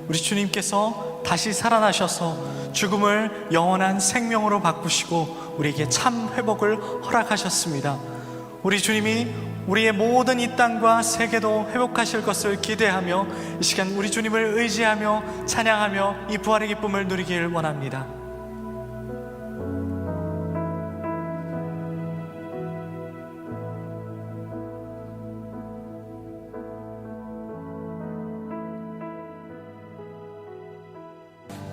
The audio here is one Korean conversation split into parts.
우리 주님께서 다시 살아나셔서 죽음을 영원한 생명으로 바꾸시고 우리에게 참 회복을 허락하셨습니다. 우리 주님이 우리의 모든 이 땅과 세계도 회복하실 것을 기대하며 이 시간 우리 주님을 의지하며 찬양하며 이 부활의 기쁨을 누리길 원합니다.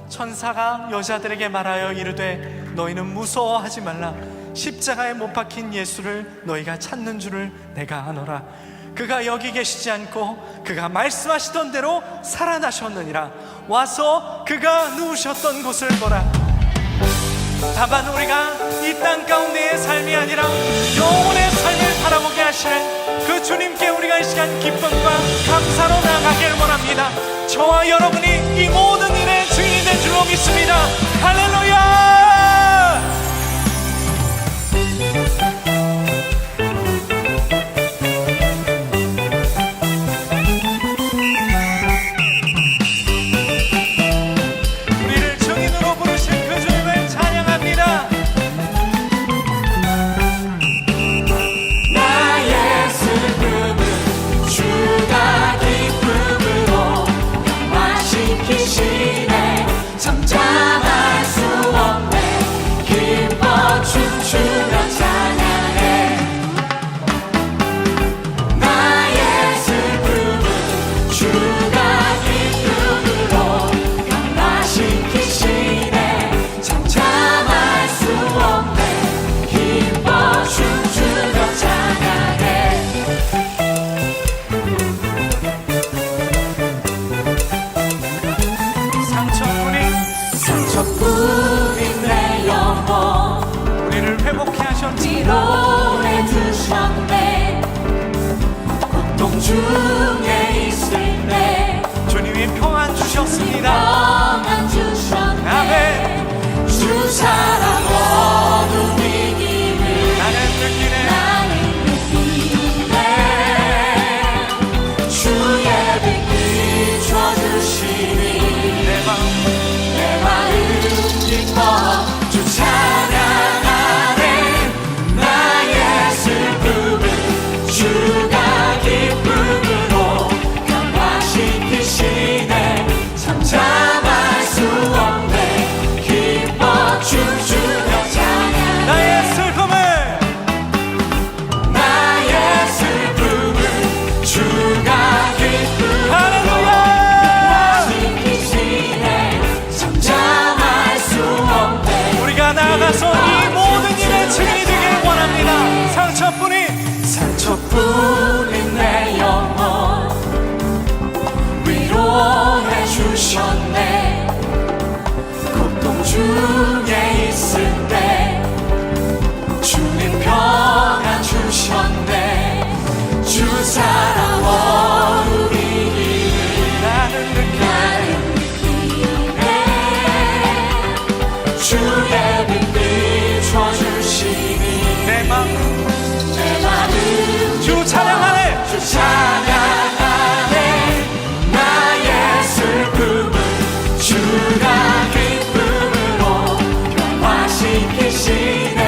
천사가 여자들에게 말하여 이르되 너희는 무서워하지 말라. 십자가에 못 박힌 예수를 너희가 찾는 줄을 내가 아노라. 그가 여기 계시지 않고 그가 말씀하시던 대로 살아나셨느니라. 와서 그가 누우셨던 곳을 보라. 다만 우리가 이 땅 가운데의 삶이 아니라 영혼의 삶을 바라보게 하시는 그 주님께 우리가 이 시간 기쁨과 감사로 나아가길 원합니다. 저와 여러분이 이 모든 일의 주인이 된 줄로 믿습니다. 할렐루야! 우리를 증인으로 부르신 그 주님을 찬양합니다. 나의 슬픔은 주가 기쁨으로 감화시키시네. 잠잠할 수 없네. 기뻐 춤추며 찬양해. 나의 슬픔은 주가 기쁨으로 감화시키시네. 잠잠할 수 없네. 기뻐 춤추며 찬양해. 상처뿐인 내 영혼 우리를 회복해 하셨지. 위로해 주셨네. 고통 중에 있을 때 주님이 평안 주셨습니다. 평안 주셨네. 아멘. 주 사랑 어둠 이기를 나는 느끼네. 나는 느끼네. 주의 빛 비춰주시니 내 마음 내 마음 기뻐 주 찬양하네. 나의 슬픔은 주가 기쁨으로 감화시키시네. 잠잠할 수 없네. 기뻐 춤추며 찬양. 나의 슬픔을 나의 슬픔은 주가 기쁨으로 할렐루야! 감화시키시네. 잠잠할 수 없네. 우리가 나아가서 이 모든 일의 증인이 되길 원합니다. 상처뿐인 내 영혼 위로해 주셨네. 고통 중에 있을 때 주님 평안 주셨네. 주 사랑 어루이기를 나는 느끼네. 주의 빛 비춰주시니 내 마음 내 마음 주 찬양하네. 주 찬양하네. 나의 슬픔은 주가 기쁨으로 변화시키시네.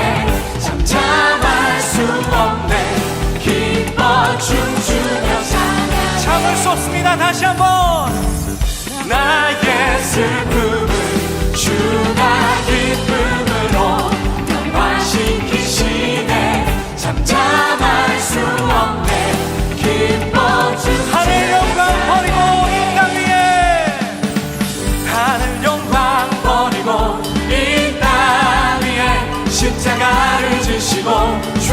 잠잠할 수 없네. 기뻐 춤추며 찬양. 참을 수 없습니다. 다시 한번. 나의 슬픔은 주가 기쁨으로 변화시키시네. 잠잠할 수 없네. 기뻐 춤추며 하늘 영광 버리고 이 땅 위에 하늘 영광 버리고 이 땅 위에 십자가를 지시고 죄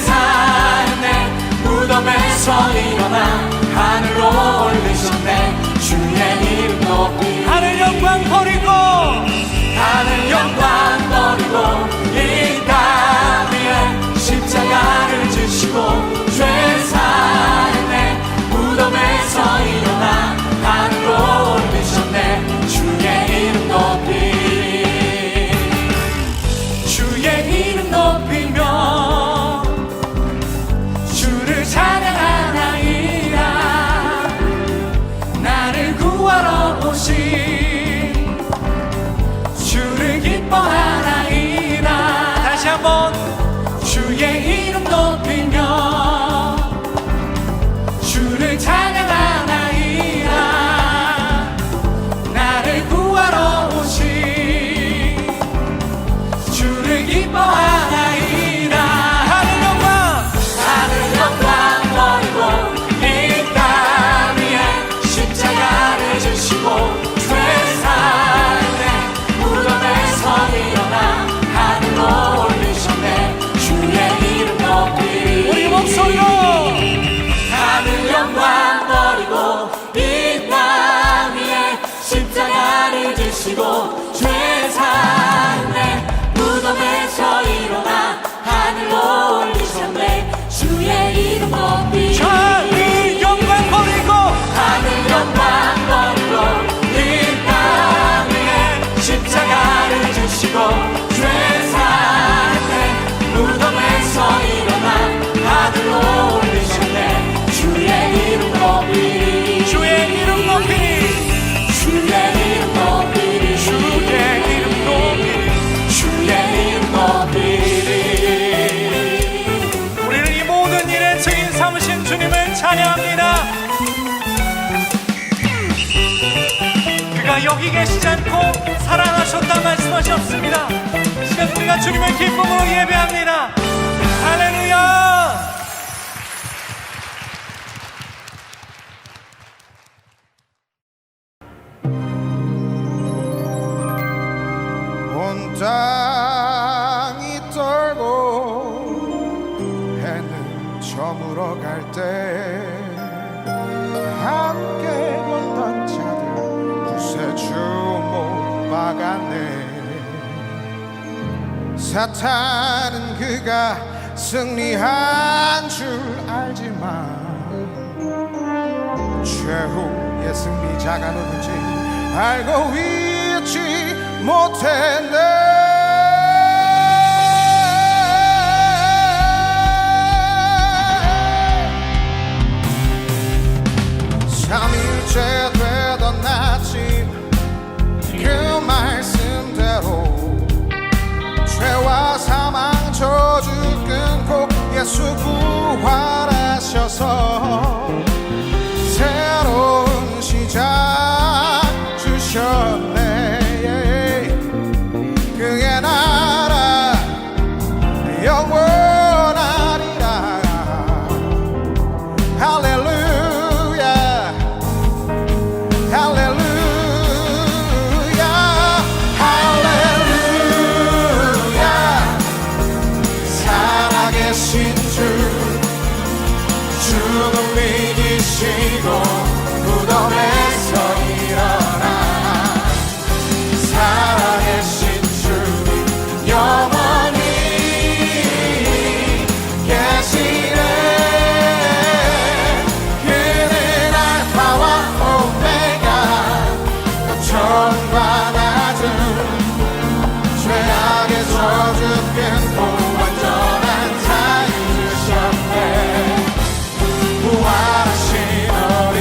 사했네. 무덤에서 일어나 하늘로 올리셨네. 주의 이름 높이 하늘 영광 버리고 오신 주를 기뻐하나이다. 다시 한번 주의 이름 높이며 주를 찬양하나이다. 나를 구하러 오신 주를 기뻐하나이다. 하늘 영광 버리고 이 땅 위에 십자가를 지시고 죄사함의 무덤에서 일어나 하늘로 올리셨네. 주의 이름 높이리. 우리 목소리로 하늘 영광 버리고 이 땅 위에 십자가를 지시고 죄사함의 무덤에서 일어나 하늘로 올리셨네. 주의 이름 높이리. 하늘 영광 버리고 하늘 영광 버리고 이 땅 위에 십자가를 지시고 죄사함의 무덤에서 일어나 하늘로 올리셨네. 주의 이름 높이리. 주의 이름 높이리. 주의 이름 높이리. 주의 이름 높이리. 주의 이름 높이리. 우리는 이 모든 일에 증인 삼으신 주님을 찬양합니다. 그가 여기 계시지 않고 사랑하셨다 말씀하셨습니다. 시간 우리가 주님을 기쁨으로 예배합니다. 할렐루야. 온 땅이 떨고 해는 저물어 갈 때 함께 걷던 자들 구세주 못 막았네. 사탄은 그가 승리한 줄 알지만 최후의 승리자가 누군지 알고 있지 못했네. 삼일째 되던 아침 그 말씀대로 죄와 사망 저주 끊고 예수 부활하셔서 새로운 시작 주셨네. 그의 나라 영원하리라. 할렐루야 할렐루야 할렐루야. 살아계신 주는 믿으시고 무덤에서 일어나 살아계신 주 영원히 계시네. 그는 알파와 오메가 처음과 낮은 죄악의 저주 끊고 완전한 자유 주셨네. 부활하신 어린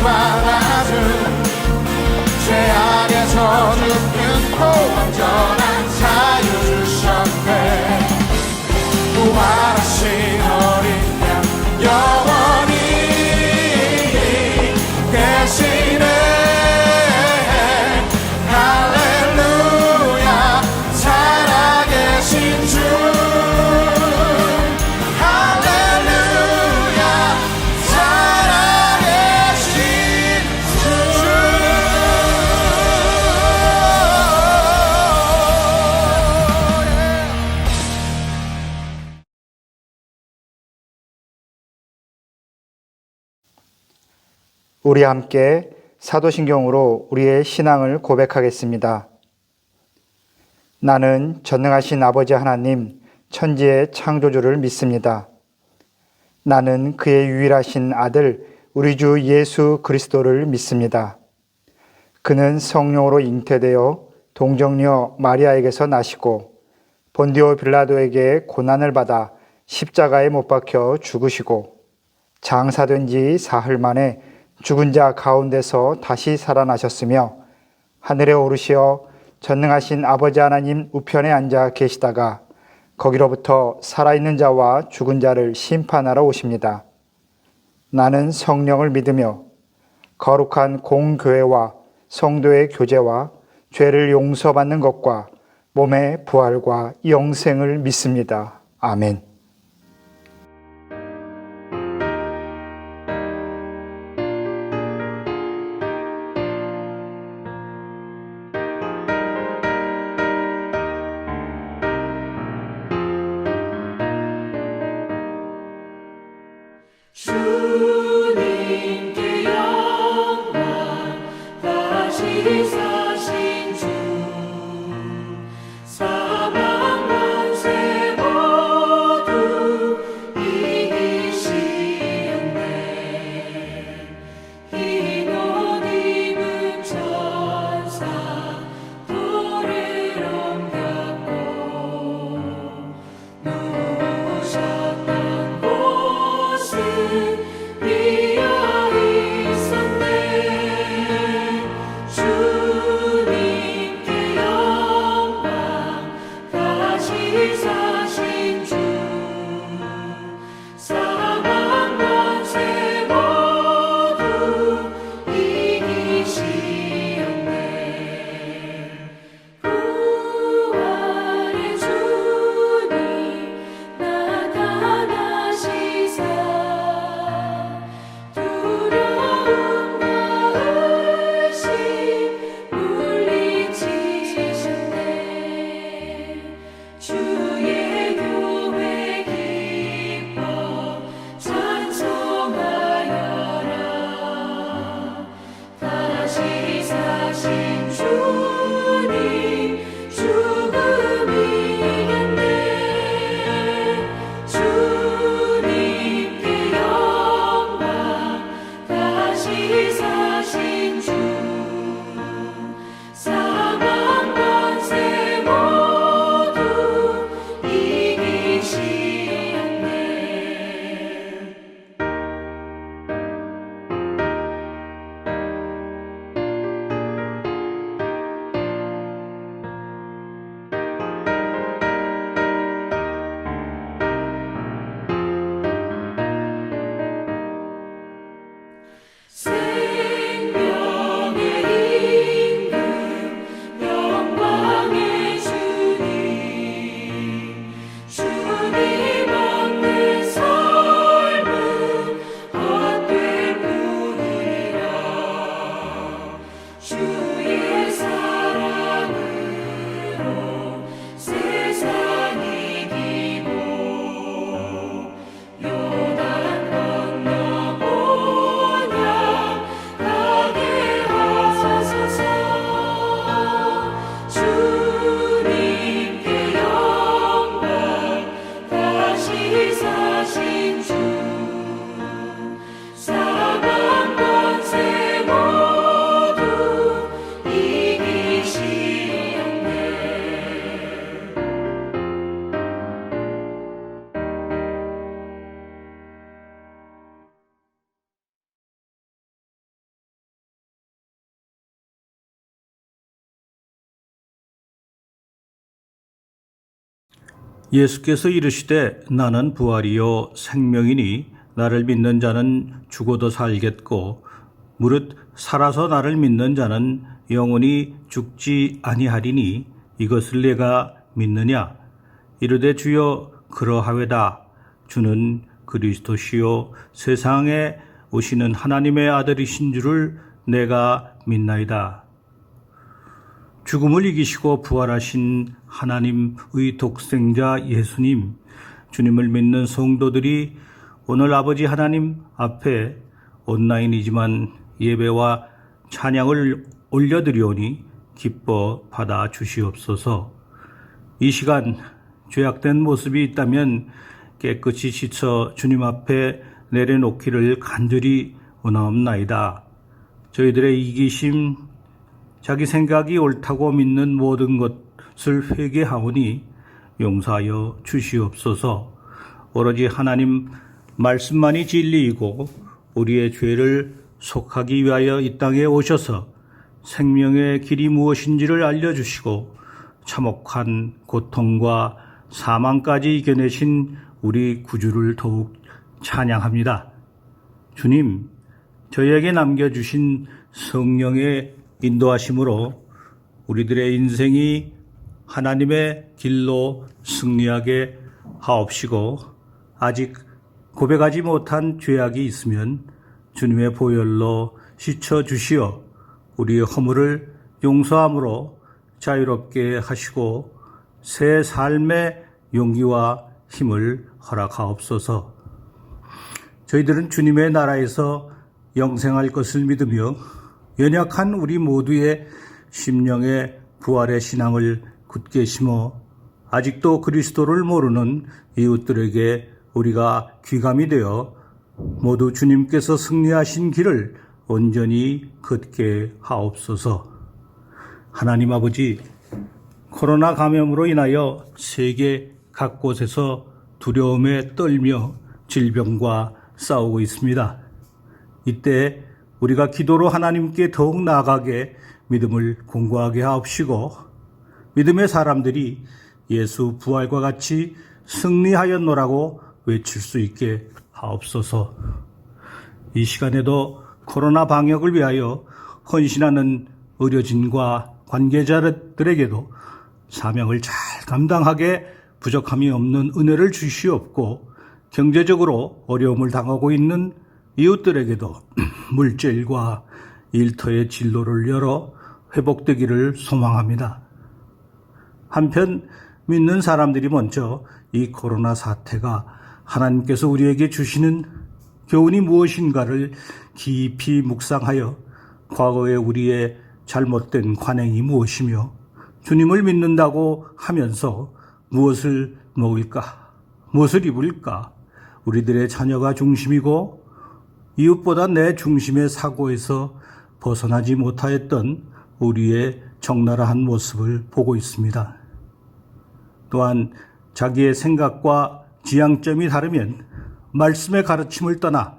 받아준 죄악의 저주 끊고 완전한 자유 주셨네. 부활하신 어린 양 영원히 계시네. 할렐루야 살아계신 주. 할렐루야 살아계신 주. 우리 함께 사도신경으로 우리의 신앙을 고백하겠습니다. 나는 전능하신 아버지 하나님, 천지의 창조주를 믿습니다. 나는 그의 유일하신 아들, 우리 주 예수 그리스도를 믿습니다. 그는 성령으로 잉태되어 동정녀 마리아에게서 나시고 본디오 빌라도에게 고난을 받아 십자가에 못 박혀 죽으시고 장사된 지 사흘 만에 죽은 자 가운데서 다시 살아나셨으며 하늘에 오르시어 전능하신 아버지 하나님 우편에 앉아 계시다가 거기로부터 살아있는 자와 죽은 자를 심판하러 오십니다. 나는 성령을 믿으며 거룩한 공교회와 성도의 교제와 죄를 용서받는 것과 몸의 부활과 영생을 믿습니다. 아멘. 주님께 영광 다시 사신 주 사망 권세 모두 예수께서 이르시되 나는 부활이요 생명이니 나를 믿는 자는 죽어도 살겠고 무릇 살아서 나를 믿는 자는 영원히 죽지 아니하리니 이것을 내가 믿느냐. 이르되 주여 그러하외다. 주는 그리스도시요 세상에 오시는 하나님의 아들이신 줄을 내가 믿나이다. 죽음을 이기시고 부활하신 하나님의 독생자 예수님, 주님을 믿는 성도들이 오늘 아버지 하나님 앞에 온라인이지만 예배와 찬양을 올려드리오니 기뻐 받아 주시옵소서. 이 시간 죄악된 모습이 있다면 깨끗이 씻어 주님 앞에 내려놓기를 간절히 원하옵나이다. 저희들의 이기심, 자기 생각이 옳다고 믿는 모든 것을 회개하오니 용서하여 주시옵소서. 오로지 하나님 말씀만이 진리이고 우리의 죄를 속하기 위하여 이 땅에 오셔서 생명의 길이 무엇인지를 알려주시고 참혹한 고통과 사망까지 이겨내신 우리 구주를 더욱 찬양합니다. 주님, 저희에게 남겨주신 성령의 인도하심으로 우리들의 인생이 하나님의 길로 승리하게 하옵시고 아직 고백하지 못한 죄악이 있으면 주님의 보혈로 씻어주시어 우리의 허물을 용서함으로 자유롭게 하시고 새 삶의 용기와 힘을 허락하옵소서. 저희들은 주님의 나라에서 영생할 것을 믿으며 연약한 우리 모두의 심령의 부활의 신앙을 굳게 심어 아직도 그리스도를 모르는 이웃들에게 우리가 귀감이 되어 모두 주님께서 승리하신 길을 온전히 걷게 하옵소서. 하나님 아버지, 코로나 감염으로 인하여 세계 각곳에서 두려움에 떨며 질병과 싸우고 있습니다. 이때 우리가 기도로 하나님께 더욱 나아가게 믿음을 공고하게 하옵시고 믿음의 사람들이 예수 부활과 같이 승리하였노라고 외칠 수 있게 하옵소서. 이 시간에도 코로나 방역을 위하여 헌신하는 의료진과 관계자들에게도 사명을 잘 감당하게 부족함이 없는 은혜를 주시옵고 경제적으로 어려움을 당하고 있는 이웃들에게도 물질과 일터의 진로를 열어 회복되기를 소망합니다. 한편 믿는 사람들이 먼저 이 코로나 사태가 하나님께서 우리에게 주시는 교훈이 무엇인가를 깊이 묵상하여 과거의 우리의 잘못된 관행이 무엇이며 주님을 믿는다고 하면서 무엇을 먹을까, 무엇을 입을까, 우리들의 자녀가 중심이고 이웃보다 내 중심의 사고에서 벗어나지 못하였던 우리의 적나라한 모습을 보고 있습니다. 또한 자기의 생각과 지향점이 다르면 말씀의 가르침을 떠나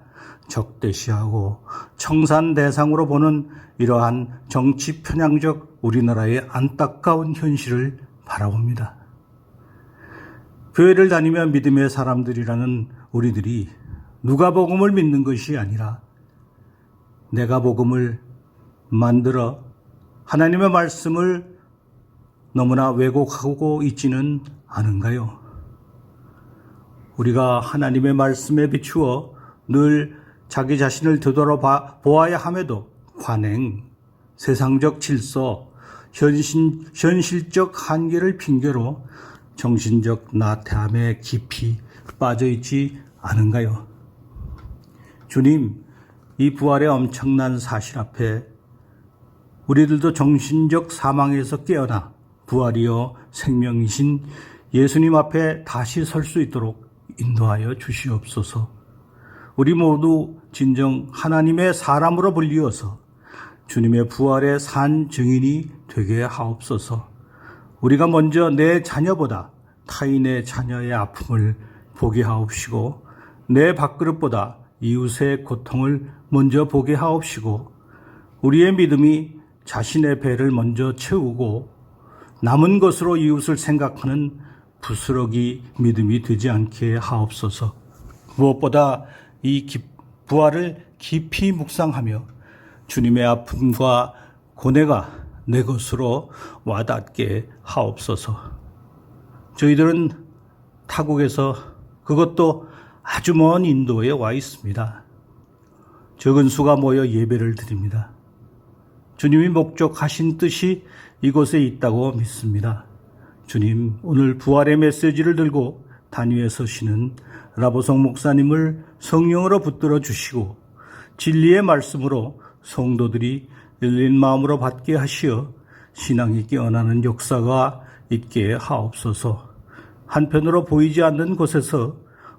적대시하고 청산 대상으로 보는 이러한 정치 편향적 우리나라의 안타까운 현실을 바라봅니다. 교회를 다니며 믿음의 사람들이라는 우리들이 누가복음을 믿는 것이 아니라 내가 복음을 만들어 하나님의 말씀을 너무나 왜곡하고 있지는 않은가요? 우리가 하나님의 말씀에 비추어 늘 자기 자신을 되돌아보아야 함에도 관행, 세상적 질서, 현실적 한계를 핑계로 정신적 나태함에 깊이 빠져있지 않은가요? 주님, 이 부활의 엄청난 사실 앞에 우리들도 정신적 사망에서 깨어나 부활이요 생명이신 예수님 앞에 다시 설 수 있도록 인도하여 주시옵소서. 우리 모두 진정 하나님의 사람으로 불리어서 주님의 부활의 산 증인이 되게 하옵소서. 우리가 먼저 내 자녀보다 타인의 자녀의 아픔을 보게 하옵시고 내 밥그릇보다 이웃의 고통을 먼저 보게 하옵시고 우리의 믿음이 자신의 배를 먼저 채우고 남은 것으로 이웃을 생각하는 부스러기 믿음이 되지 않게 하옵소서. 무엇보다 이 부활을 깊이 묵상하며 주님의 아픔과 고뇌가 내 것으로 와닿게 하옵소서. 저희들은 타국에서, 그것도 아주 먼 인도에 와 있습니다. 적은 수가 모여 예배를 드립니다. 주님이 목적하신 뜻이 이곳에 있다고 믿습니다. 주님, 오늘 부활의 메시지를 들고 단위에 서시는 라보성 목사님을 성령으로 붙들어 주시고 진리의 말씀으로 성도들이 열린 마음으로 받게 하시어 신앙이 깨어나는 역사가 있게 하옵소서. 한편으로 보이지 않는 곳에서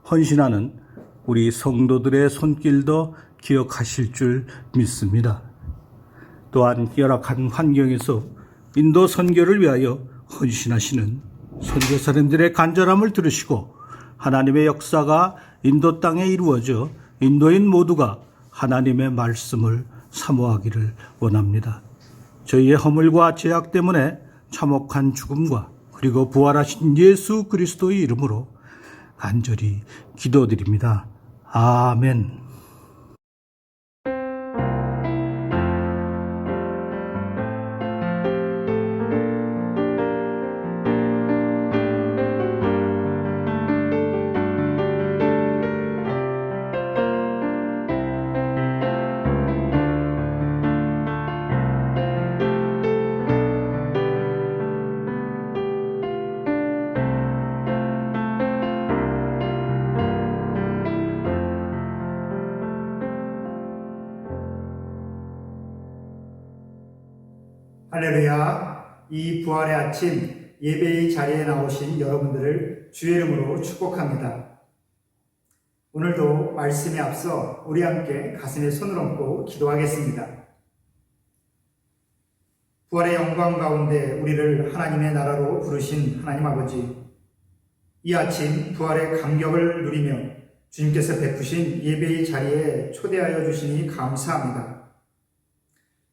헌신하는 우리 성도들의 손길도 기억하실 줄 믿습니다. 또한 열악한 환경에서 인도 선교를 위하여 헌신하시는 선교사님들의 간절함을 들으시고 하나님의 역사가 인도 땅에 이루어져 인도인 모두가 하나님의 말씀을 사모하기를 원합니다. 저희의 허물과 죄악 때문에 참혹한 죽음과 그리고 부활하신 예수 그리스도의 이름으로 간절히 기도드립니다. 아멘. 할렐루야. 이 부활의 아침 예배의 자리에 나오신 여러분들을 주의 이름으로 축복합니다. 오늘도 말씀에 앞서 우리 함께 가슴에 손을 얹고 기도하겠습니다. 부활의 영광 가운데 우리를 하나님의 나라로 부르신 하나님 아버지, 이 아침 부활의 감격을 누리며 주님께서 베푸신 예배의 자리에 초대하여 주시니 감사합니다.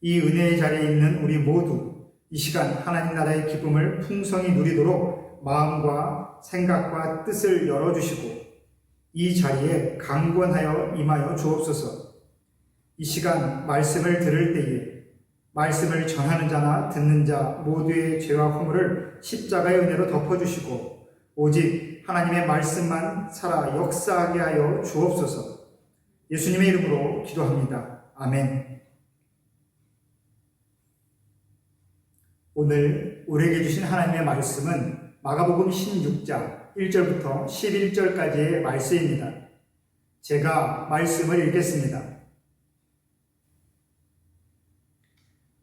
이 은혜의 자리에 있는 우리 모두 이 시간 하나님 나라의 기쁨을 풍성히 누리도록 마음과 생각과 뜻을 열어주시고 이 자리에 강권하여 임하여 주옵소서. 이 시간 말씀을 들을 때에 말씀을 전하는 자나 듣는 자 모두의 죄와 허물을 십자가의 은혜로 덮어주시고 오직 하나님의 말씀만 살아 역사하게 하여 주옵소서. 예수님의 이름으로 기도합니다. 아멘. 오늘 우리에게 주신 하나님의 말씀은 마가복음 16장 1절부터 11절까지의 말씀입니다. 제가 말씀을 읽겠습니다.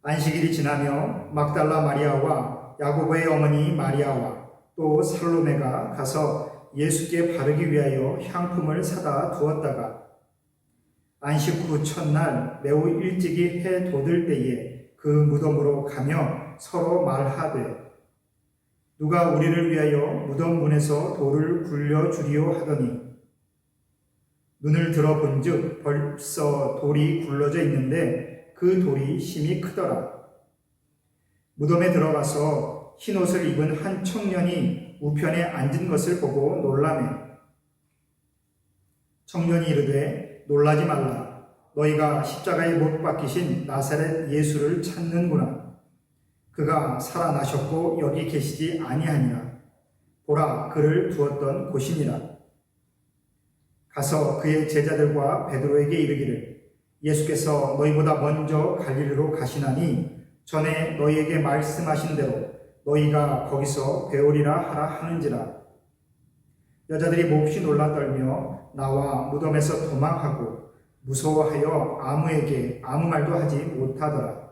안식일이 지나며 막달라 마리아와 야고보의 어머니 마리아와 또 살로메가 가서 예수께 바르기 위하여 향품을 사다 두었다가 안식 후 첫날 매우 일찍이 해 돋을 때에 그 무덤으로 가며 서로 말하되 누가 우리를 위하여 무덤 문에서 돌을 굴려주리요 하더니 눈을 들어본즉 벌써 돌이 굴러져 있는데 그 돌이 심히 크더라. 무덤에 들어가서 흰옷을 입은 한 청년이 우편에 앉은 것을 보고 놀라매 청년이 이르되 놀라지 말라. 너희가 십자가에 못 박히신 나사렛 예수를 찾는구나. 그가 살아나셨고 여기 계시지 아니하니라. 보라, 그를 두었던 곳이니라. 가서 그의 제자들과 베드로에게 이르기를 예수께서 너희보다 먼저 갈릴리로 가시나니 전에 너희에게 말씀하신 대로 너희가 거기서 배우리라 하라 하는지라. 여자들이 몹시 놀라 떨며 나와 무덤에서 도망하고 무서워하여 아무에게 아무 말도 하지 못하더라.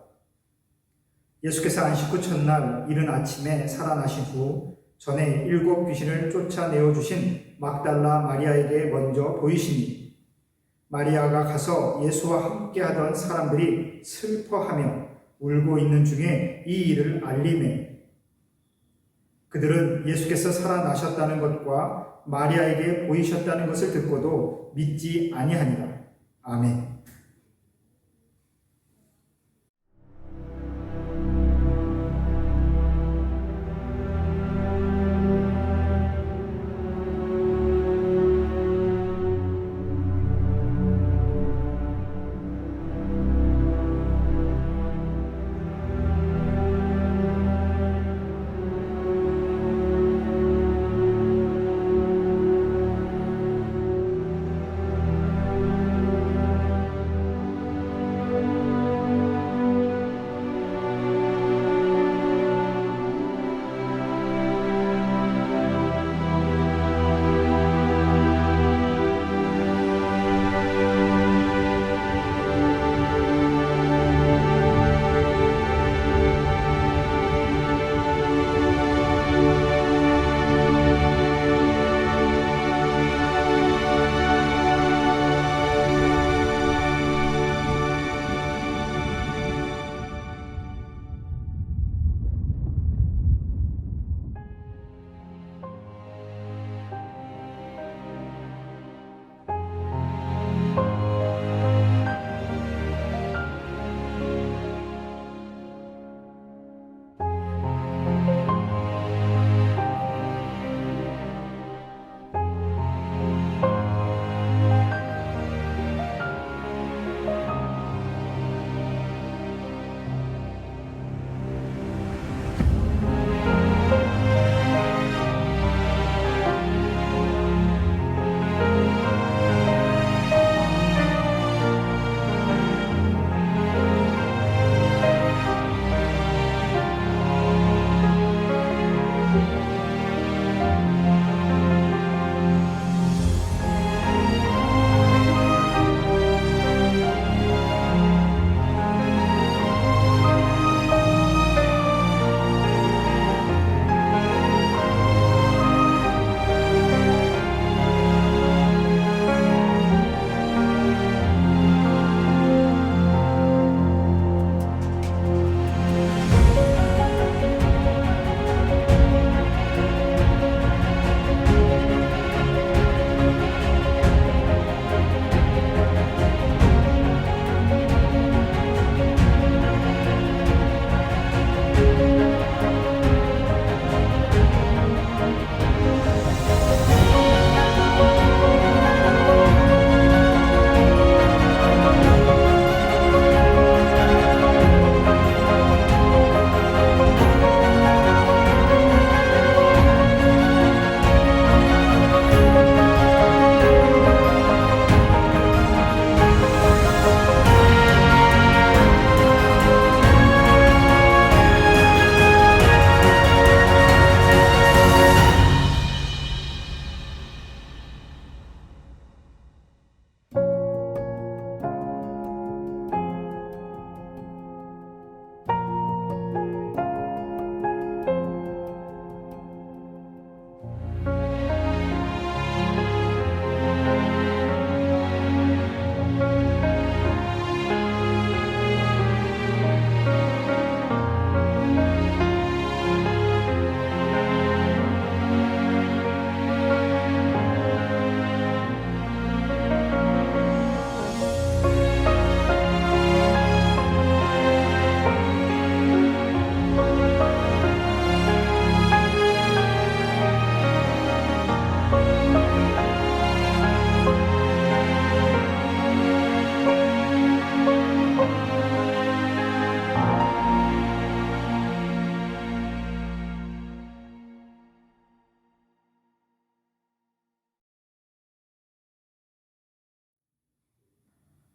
예수께서 안식 후 첫날 이른 아침에 살아나신 후 전에 7 귀신을 쫓아내어 주신 막달라 마리아에게 먼저 보이시니 마리아가 가서 예수와 함께하던 사람들이 슬퍼하며 울고 있는 중에 이 일을 알리매 그들은 예수께서 살아나셨다는 것과 마리아에게 보이셨다는 것을 듣고도 믿지 아니하니라. 아멘.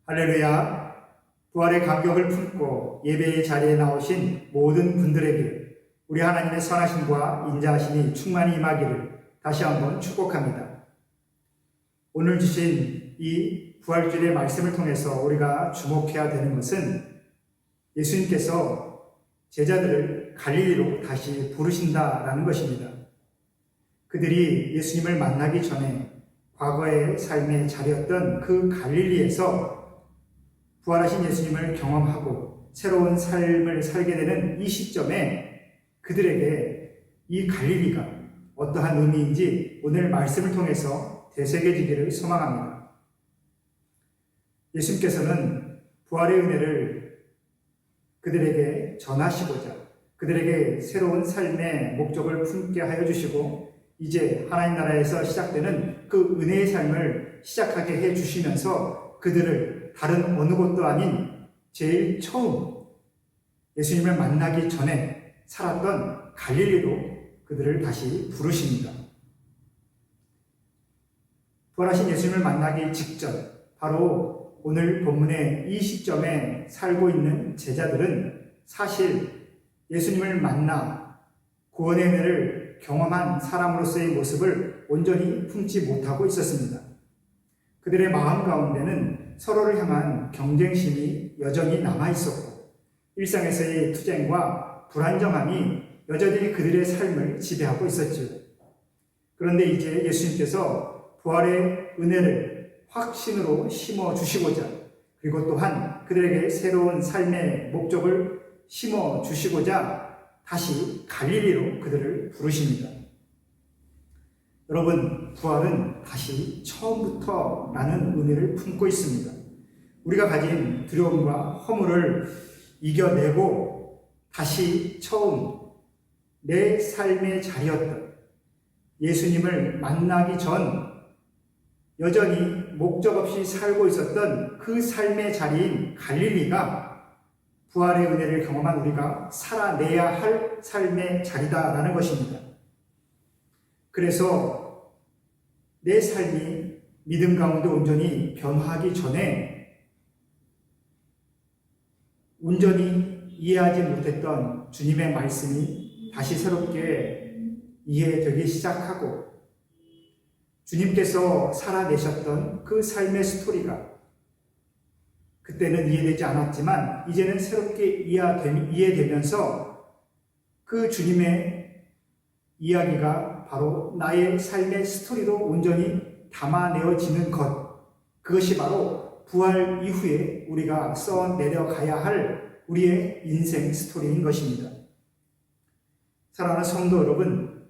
할렐루야. 부활의 감격을 품고 예배의 자리에 나오신 모든 분들에게 우리 하나님의 선하심과 인자하심이 충만히 임하기를 다시 한번 축복합니다. 오늘 주신 이 부활주일의 말씀을 통해서 우리가 주목해야 되는 것은 예수님께서 제자들을 갈릴리로 다시 부르신다라는 것입니다. 그들이 예수님을 만나기 전에 과거의 삶의 자리였던 그 갈릴리에서 부활하신 예수님을 경험하고 새로운 삶을 살게 되는 이 시점에 그들에게 이 갈릴리가 어떠한 의미인지 오늘 말씀을 통해서 되새겨지기를 소망합니다. 예수님께서는 부활의 은혜를 그들에게 전하시고자 그들에게 새로운 삶의 목적을 품게 하여 주시고 이제 하나님 나라에서 시작되는 그 은혜의 삶을 시작하게 해 주시면서 그들을 다른 어느 곳도 아닌 제일 처음 예수님을 만나기 전에 살았던 갈릴리로 그들을 다시 부르십니다. 부활하신 예수님을 만나기 직전 바로 오늘 본문의 이 시점에 살고 있는 제자들은 사실 예수님을 만나 구원의 은혜를 경험한 사람으로서의 모습을 온전히 품지 못하고 있었습니다. 그들의 마음 가운데는 서로를 향한 경쟁심이 여전히 남아있었고 일상에서의 투쟁과 불안정함이 여전히 그들의 삶을 지배하고 있었지요. 그런데 이제 예수님께서 부활의 은혜를 확신으로 심어주시고자 그리고 또한 그들에게 새로운 삶의 목적을 심어주시고자 다시 갈릴리로 그들을 부르십니다. 여러분, 부활은 다시 처음부터 라는 의미를 품고 있습니다. 우리가 가진 두려움과 허물을 이겨내고 다시 처음 내 삶의 자리였던 예수님을 만나기 전 여전히 목적 없이 살고 있었던 그 삶의 자리인 갈릴리가 부활의 은혜를 경험한 우리가 살아내야 할 삶의 자리다라는 것입니다. 그래서 내 삶이 믿음 가운데 온전히 변화하기 전에 온전히 이해하지 못했던 주님의 말씀이 다시 새롭게 이해되기 시작하고 주님께서 살아내셨던 그 삶의 스토리가 그때는 이해되지 않았지만 이제는 새롭게 이해되면서 그 주님의 이야기가 바로 나의 삶의 스토리로 온전히 담아내어지는 것, 그것이 바로 부활 이후에 우리가 써내려가야 할 우리의 인생 스토리인 것입니다. 사랑하는 성도 여러분,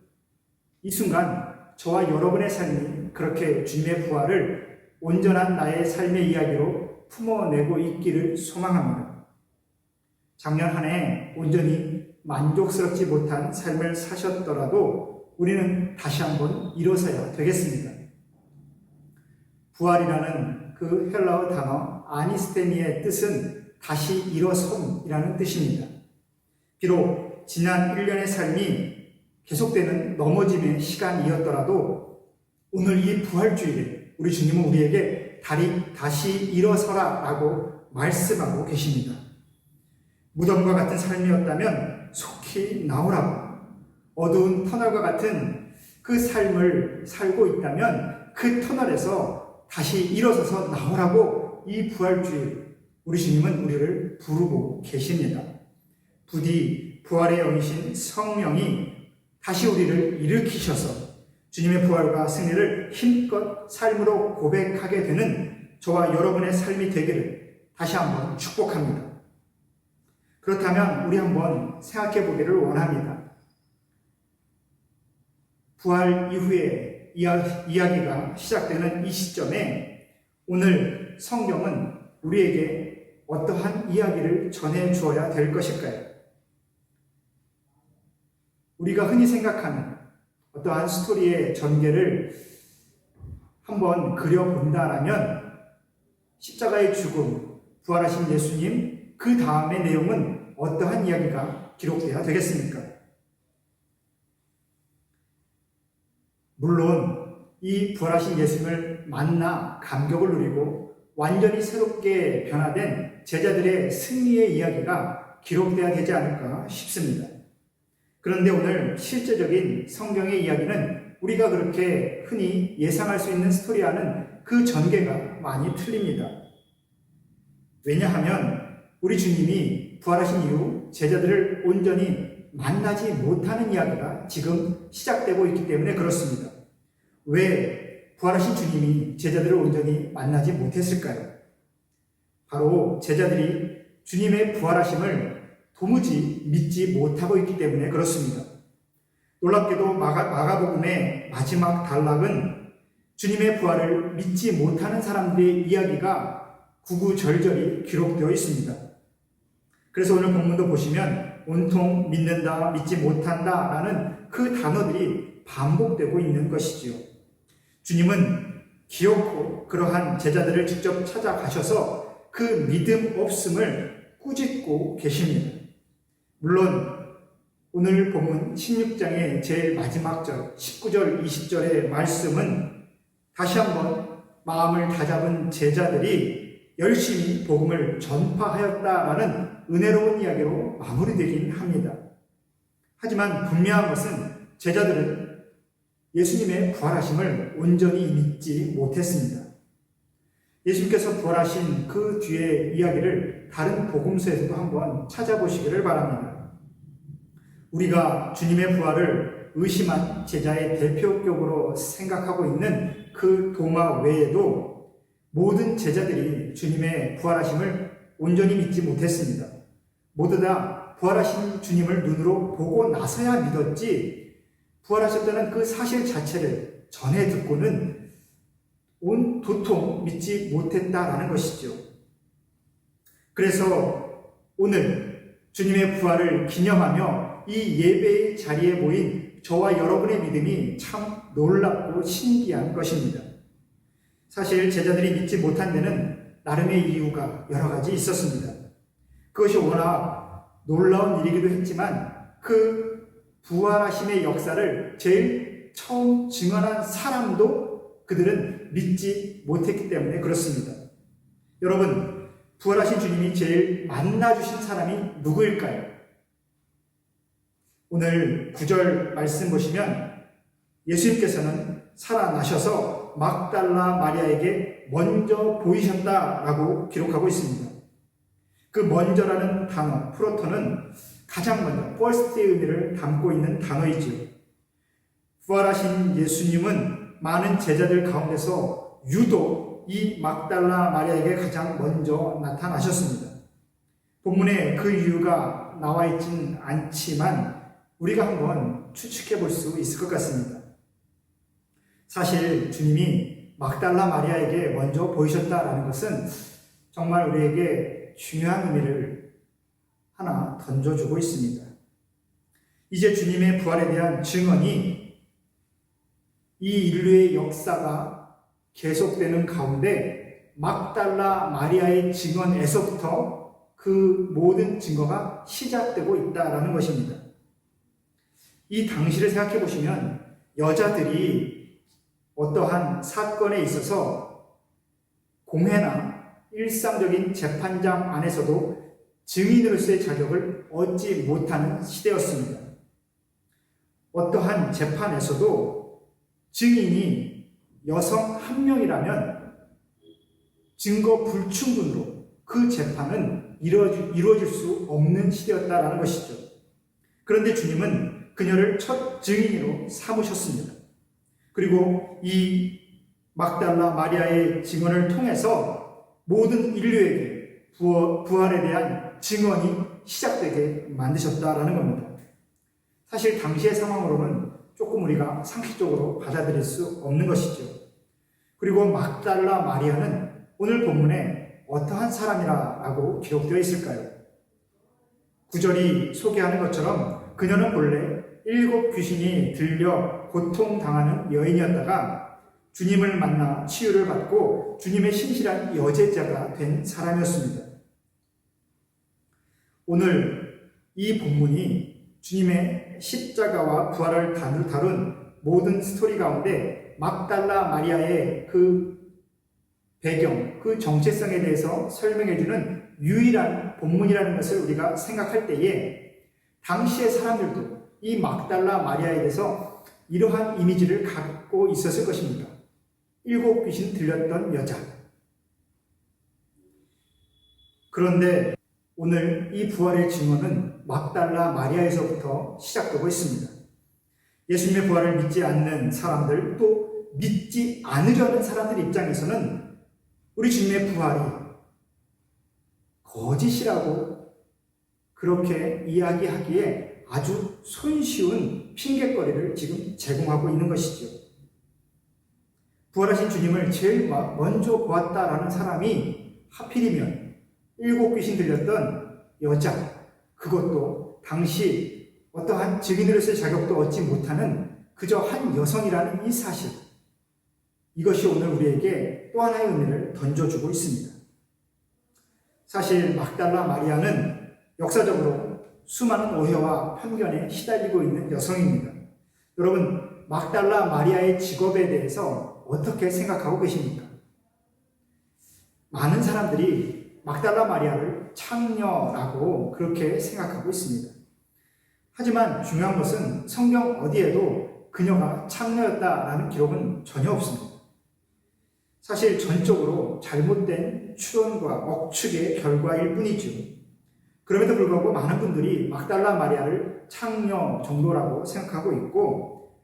이 순간 저와 여러분의 삶이 그렇게 주님의 부활을 온전한 나의 삶의 이야기로 품어내고 있기를 소망합니다. 작년 한 해 온전히 만족스럽지 못한 삶을 사셨더라도 우리는 다시 한번 일어서야 되겠습니다. 부활이라는 그 헬라어 단어 아니스테미의 뜻은 다시 일어섬이라는 뜻입니다. 비록 지난 1년의 삶이 계속되는 넘어짐의 시간이었더라도 오늘 이 부활주일에 우리 주님은 우리에게 다시 일어서라 라고 말씀하고 계십니다. 무덤과 같은 삶이었다면 속히 나오라고, 어두운 터널과 같은 그 삶을 살고 있다면 그 터널에서 다시 일어서서 나오라고 이 부활주일 우리 주님은 우리를 부르고 계십니다. 부디 부활의 영이신 성령이 다시 우리를 일으키셔서 주님의 부활과 승리를 힘껏 삶으로 고백하게 되는 저와 여러분의 삶이 되기를 다시 한번 축복합니다. 그렇다면 우리 한번 생각해 보기를 원합니다. 부활 이후에 이야기가 시작되는 이 시점에 오늘 성경은 우리에게 어떠한 이야기를 전해 주어야 될 것일까요? 우리가 흔히 생각하는 어떠한 스토리의 전개를 한번 그려본다라면 십자가의 죽음, 부활하신 예수님, 그 다음의 내용은 어떠한 이야기가 기록되어야 되겠습니까? 물론 이 부활하신 예수님을 만나 감격을 누리고 완전히 새롭게 변화된 제자들의 승리의 이야기가 기록되어야 되지 않을까 싶습니다. 그런데 오늘 실제적인 성경의 이야기는 우리가 그렇게 흔히 예상할 수 있는 스토리와는 그 전개가 많이 틀립니다. 왜냐하면 우리 주님이 부활하신 이후 제자들을 온전히 만나지 못하는 이야기가 지금 시작되고 있기 때문에 그렇습니다. 왜 부활하신 주님이 제자들을 온전히 만나지 못했을까요? 바로 제자들이 주님의 부활하심을 도무지 믿지 못하고 있기 때문에 그렇습니다. 놀랍게도 마가복음의 마지막 단락은 주님의 부활을 믿지 못하는 사람들의 이야기가 구구절절히 기록되어 있습니다. 그래서 오늘 본문도 보시면 온통 믿는다, 믿지 못한다 라는 그 단어들이 반복되고 있는 것이지요. 주님은 기어코 그러한 제자들을 직접 찾아가셔서 그 믿음 없음을 꾸짖고 계십니다. 물론 오늘 본문 16장의 제일 마지막 절 19절 20절의 말씀은 다시 한번 마음을 다잡은 제자들이 열심히 복음을 전파하였다라는 은혜로운 이야기로 마무리되긴 합니다. 하지만 분명한 것은 제자들은 예수님의 부활하심을 온전히 믿지 못했습니다. 예수님께서 부활하신 그 뒤의 이야기를 다른 복음서에서도 한번 찾아보시기를 바랍니다. 우리가 주님의 부활을 의심한 제자의 대표격으로 생각하고 있는 그 도마 외에도 모든 제자들이 주님의 부활하심을 온전히 믿지 못했습니다. 모두 다 부활하신 주님을 눈으로 보고 나서야 믿었지 부활하셨다는 그 사실 자체를 전해 듣고는 온 도통 믿지 못했다라는 것이죠. 그래서 오늘 주님의 부활을 기념하며 이 예배의 자리에 모인 저와 여러분의 믿음이 참 놀랍고 신기한 것입니다. 사실 제자들이 믿지 못한 데는 나름의 이유가 여러 가지 있었습니다. 그것이 워낙 놀라운 일이기도 했지만 그 부활하심의 역사를 제일 처음 증언한 사람도 그들은 믿지 못했기 때문에 그렇습니다. 여러분, 부활하신 주님이 제일 만나주신 사람이 누구일까요? 오늘 9절 말씀 보시면 예수님께서는 살아나셔서 막달라 마리아에게 먼저 보이셨다라고 기록하고 있습니다. 그 먼저라는 단어, 프로토는 가장 먼저, first의 의미를 담고 있는 단어이지요. 부활하신 예수님은 많은 제자들 가운데서 유독 이 막달라 마리아에게 가장 먼저 나타나셨습니다. 본문에 그 이유가 나와 있진 않지만 우리가 한번 추측해 볼 수 있을 것 같습니다. 사실 주님이 막달라 마리아에게 먼저 보이셨다라는 것은 정말 우리에게 중요한 의미를 하나 던져주고 있습니다. 이제 주님의 부활에 대한 증언이 이 인류의 역사가 계속되는 가운데 막달라 마리아의 증언에서부터 그 모든 증거가 시작되고 있다라는 것입니다. 이 당시를 생각해 보시면 여자들이 어떠한 사건에 있어서 공회나 일상적인 재판장 안에서도 증인으로서의 자격을 얻지 못하는 시대였습니다. 어떠한 재판에서도 증인이 여성 한 명이라면 증거 불충분으로 그 재판은 이루어질 수 없는 시대였다라는 것이죠. 그런데 주님은 그녀를 첫 증인으로 삼으셨습니다. 그리고 이 막달라 마리아의 증언을 통해서 모든 인류에게 부활에 대한 증언이 시작되게 만드셨다라는 겁니다. 사실 당시의 상황으로는 조금 우리가 상식적으로 받아들일 수 없는 것이죠. 그리고 막달라 마리아는 오늘 본문에 어떠한 사람이라고 기록되어 있을까요? 9절이 소개하는 것처럼 그녀는 본래 7 귀신이 들려 고통당하는 여인이었다가 주님을 만나 치유를 받고 주님의 신실한 여제자가 된 사람이었습니다. 오늘 이 본문이 주님의 십자가와 부활을 다룬 모든 스토리 가운데 막달라 마리아의 그 배경, 그 정체성에 대해서 설명해주는 유일한 본문이라는 것을 우리가 생각할 때에 당시의 사람들도 이 막달라 마리아에 대해서 이러한 이미지를 갖고 있었을 것입니다. 7 귀신 들렸던 여자. 그런데 오늘 이 부활의 증언은 막달라 마리아에서부터 시작되고 있습니다. 예수님의 부활을 믿지 않는 사람들, 또 믿지 않으려는 사람들 입장에서는 우리 주님의 부활이 거짓이라고 그렇게 이야기하기에 아주 손쉬운 핑곗거리를 지금 제공하고 있는 것이죠. 부활하신 주님을 제일 먼저 보았다라는 사람이 하필이면 7 귀신 들렸던 여자, 그것도 당시 어떠한 증인으로서의 자격도 얻지 못하는 그저 한 여성이라는 이 사실, 이것이 오늘 우리에게 또 하나의 의미를 던져주고 있습니다. 사실 막달라 마리아는 역사적으로 수많은 오해와 편견에 시달리고 있는 여성입니다. 여러분, 막달라 마리아의 직업에 대해서 어떻게 생각하고 계십니까? 많은 사람들이 막달라 마리아를 창녀라고 그렇게 생각하고 있습니다. 하지만 중요한 것은 성경 어디에도 그녀가 창녀였다라는 기록은 전혀 없습니다. 사실 전적으로 잘못된 추론과 억측의 결과일 뿐이죠. 그럼에도 불구하고 많은 분들이 막달라 마리아를 창녀 정도라고 생각하고 있고,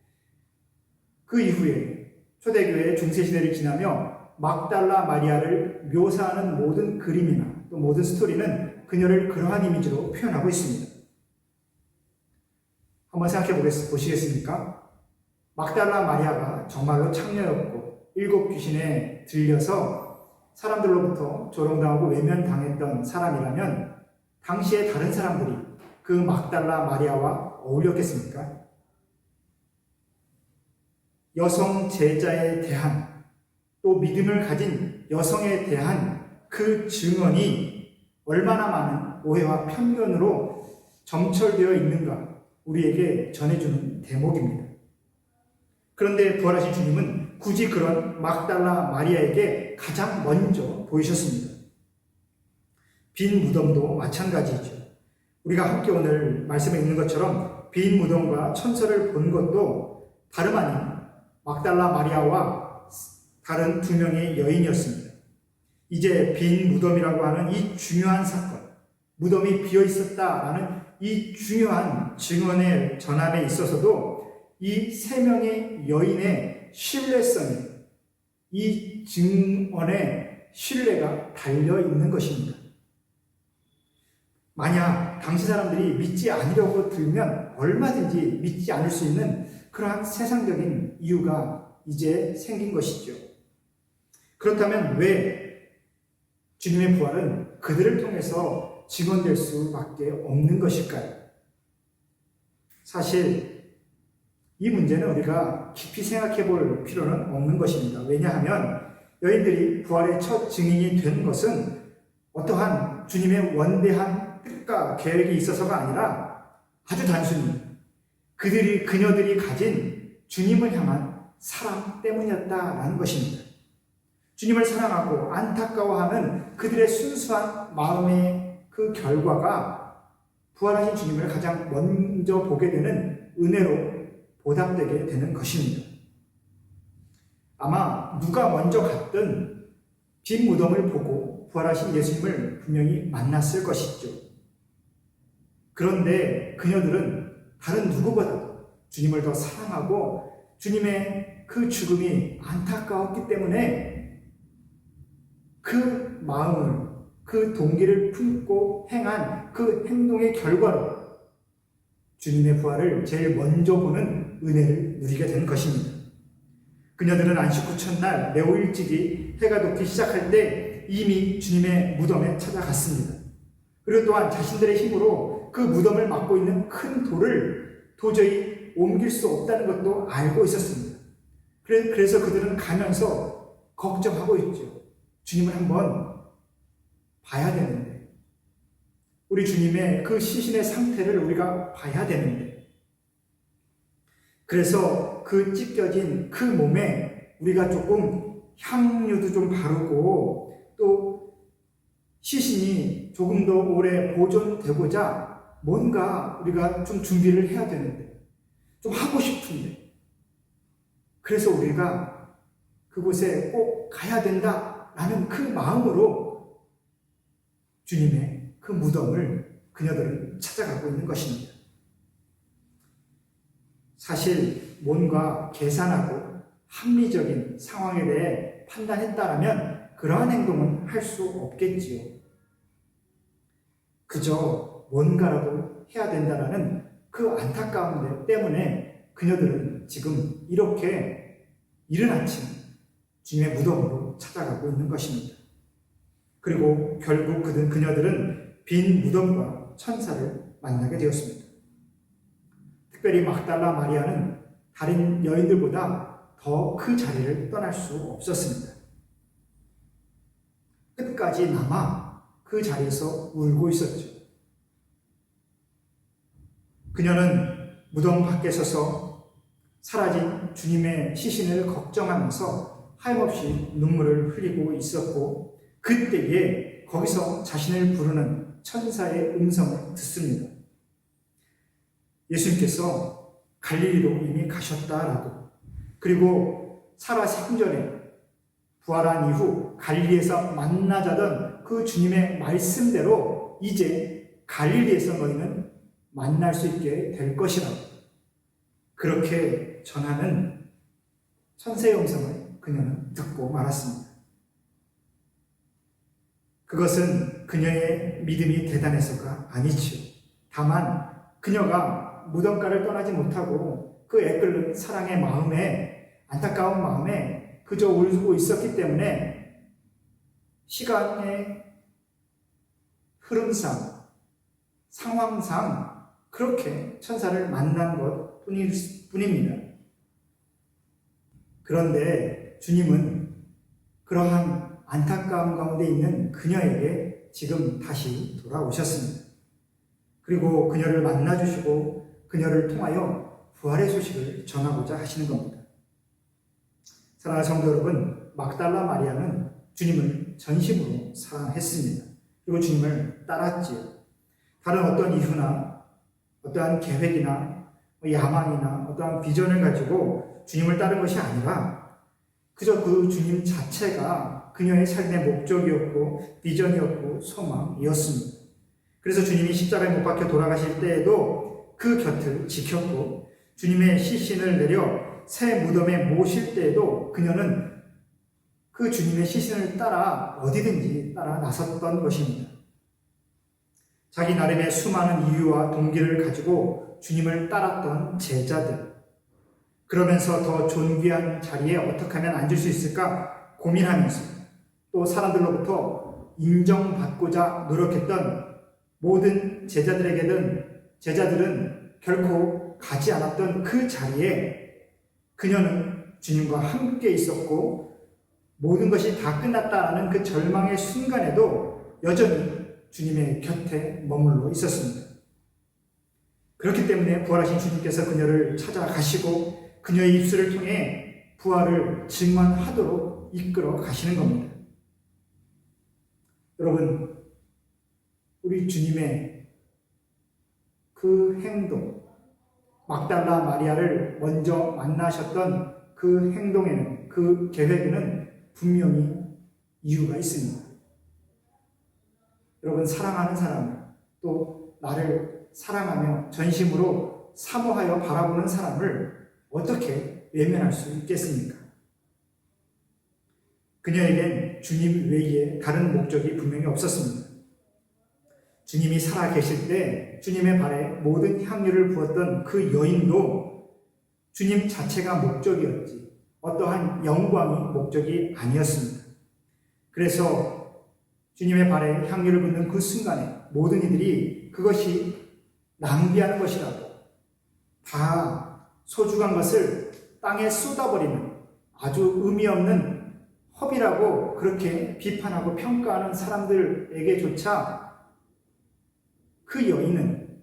그 이후에 초대교회 중세시대를 지나며 막달라 마리아를 묘사하는 모든 그림이나 또 모든 스토리는 그녀를 그러한 이미지로 표현하고 있습니다. 한번 생각해 보시겠습니까? 막달라 마리아가 정말로 창녀였고 7 귀신에 들려서 사람들로부터 조롱당하고 외면당했던 사람이라면 당시에 다른 사람들이 그 막달라 마리아와 어울렸겠습니까? 여성 제자에 대한, 또 믿음을 가진 여성에 대한 그 증언이 얼마나 많은 오해와 편견으로 점철되어 있는가 우리에게 전해주는 대목입니다. 그런데 부활하신 주님은 굳이 그런 막달라 마리아에게 가장 먼저 보이셨습니다. 빈 무덤도 마찬가지죠. 우리가 함께 오늘 말씀에 있는 것처럼 빈 무덤과 천사를 본 것도 다름 아닌 막달라 마리아와 다른 2명의 여인이었습니다. 이제 빈 무덤이라고 하는 이 중요한 사건, 무덤이 비어 있었다라는 이 중요한 증언의 전함에 있어서도 이 3명의 여인의 신뢰성이, 이 증언의 신뢰가 달려 있는 것입니다. 만약 당시 사람들이 믿지 않으려고 들면 얼마든지 믿지 않을 수 있는 그러한 세상적인 이유가 이제 생긴 것이죠. 그렇다면 왜 주님의 부활은 그들을 통해서 증언될 수밖에 없는 것일까요? 사실 이 문제는 우리가 깊이 생각해 볼 필요는 없는 것입니다. 왜냐하면 여인들이 부활의 첫 증인이 된 것은 어떠한 주님의 원대한 뜻과 계획이 있어서가 아니라 아주 단순히 그녀들이 가진 주님을 향한 사랑 때문이었다라는 것입니다. 주님을 사랑하고 안타까워하는 그들의 순수한 마음의 그 결과가 부활하신 주님을 가장 먼저 보게 되는 은혜로 보답되게 되는 것입니다. 아마 누가 먼저 갔든 빈 무덤을 보고 부활하신 예수님을 분명히 만났을 것이죠. 그런데 그녀들은 다른 누구보다도 주님을 더 사랑하고 주님의 그 죽음이 안타까웠기 때문에 그 마음을, 그 동기를 품고 행한 그 행동의 결과로 주님의 부활을 제일 먼저 보는 은혜를 누리게 된 것입니다. 그녀들은 안식 후 첫날 매우 일찍이 해가 돋기 시작할 때 이미 주님의 무덤에 찾아갔습니다. 그리고 또한 자신들의 힘으로 그 무덤을 막고 있는 큰 돌을 도저히 옮길 수 없다는 것도 알고 있었습니다. 그래서 그들은 가면서 걱정하고 있죠. 주님을 한번 봐야 되는데, 우리 주님의 그 시신의 상태를 우리가 봐야 되는데, 그래서 그 찢겨진 그 몸에 우리가 조금 향유도 좀 바르고 또 시신이 조금 더 오래 보존되고자 뭔가 우리가 좀 준비를 해야 되는데, 좀 하고 싶은데, 그래서 우리가 그곳에 꼭 가야 된다라는 그 마음으로 주님의 그 무덤을 그녀들은 찾아가고 있는 것입니다. 사실 뭔가 계산하고 합리적인 상황에 대해 판단했다라면 그러한 행동은 할 수 없겠지요. 그저 뭔가라도 해야 된다라는 그 안타까움 때문에 그녀들은 지금 이렇게 이른 아침 주님의 무덤으로 찾아가고 있는 것입니다. 그리고 결국 그녀들은 빈 무덤과 천사를 만나게 되었습니다. 특별히 막달라 마리아는 다른 여인들보다 더 그 자리를 떠날 수 없었습니다. 끝까지 남아 그 자리에서 울고 있었죠. 그녀는 무덤 밖에 서서 사라진 주님의 시신을 걱정하면서 하염없이 눈물을 흘리고 있었고, 그때에 거기서 자신을 부르는 천사의 음성을 듣습니다. 예수님께서 갈릴리로 이미 가셨다라고, 그리고 살아 생전에 부활한 이후 갈릴리에서 만나자던 그 주님의 말씀대로 이제 갈릴리에서 너희는 만날 수 있게 될 것이라고, 그렇게 전하는 천사의 음성을 그녀는 듣고 말았습니다. 그것은 그녀의 믿음이 대단해서가 아니지요. 다만 그녀가 무덤가를 떠나지 못하고 그 애끓는 사랑의 마음에, 안타까운 마음에 그저 울고 있었기 때문에 시간의 흐름상, 상황상 그렇게 천사를 만난 것 뿐입니다. 그런데 주님은 그러한 안타까움 가운데 있는 그녀에게 지금 다시 돌아오셨습니다. 그리고 그녀를 만나주시고 그녀를 통하여 부활의 소식을 전하고자 하시는 겁니다. 사랑하는 성도 여러분, 막달라 마리아는 주님을 전심으로 사랑했습니다. 그리고 주님을 따랐지요. 다른 어떤 이유나 어떠한 계획이나 야망이나 어떠한 비전을 가지고 주님을 따른 것이 아니라 그저 그 주님 자체가 그녀의 삶의 목적이었고 비전이었고 소망이었습니다. 그래서 주님이 십자가에 못 박혀 돌아가실 때에도 그 곁을 지켰고, 주님의 시신을 내려 새 무덤에 모실 때에도 그녀는 그 주님의 시신을 따라 어디든지 따라 나섰던 것입니다. 자기 나름의 수많은 이유와 동기를 가지고 주님을 따랐던 제자들, 그러면서 더 존귀한 자리에 어떻게 하면 앉을 수 있을까 고민하면서 또 사람들로부터 인정받고자 노력했던 모든 제자들은 결코 가지 않았던 그 자리에 그녀는 주님과 함께 있었고, 모든 것이 다 끝났다라는 그 절망의 순간에도 여전히 주님의 곁에 머물러 있었습니다. 그렇기 때문에 부활하신 주님께서 그녀를 찾아가시고 그녀의 입술을 통해 부활을 증언하도록 이끌어 가시는 겁니다. 여러분, 우리 주님의 그 행동, 막달라 마리아를 먼저 만나셨던 그 행동에는, 그 계획에는 분명히 이유가 있습니다. 여러분, 사랑하는 사람을, 또 나를 사랑하며 전심으로 사모하여 바라보는 사람을 어떻게 외면할 수 있겠습니까? 그녀에겐 주님 외에 다른 목적이 분명히 없었습니다. 주님이 살아계실 때 주님의 발에 모든 향유를 부었던 그 여인도 주님 자체가 목적이었지 어떠한 영광이 목적이 아니었습니다. 그래서 주님의 발에 향유를 붓는 그 순간에 모든 이들이 그것이 낭비하는 것이라고, 다 소중한 것을 땅에 쏟아버리는 아주 의미 없는 허비라고 그렇게 비판하고 평가하는 사람들에게조차 그 여인은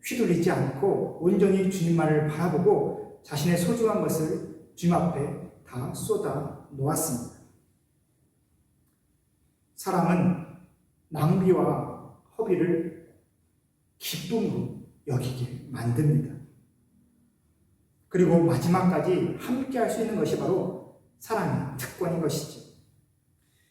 휘둘리지 않고 온전히 주님만을 바라보고 자신의 소중한 것을 주님 앞에 다 쏟아 놓았습니다. 사랑은 낭비와 허비를 기쁨으로 여기게 만듭니다. 그리고 마지막까지 함께 할 수 있는 것이 바로 사랑의 특권인 것이죠.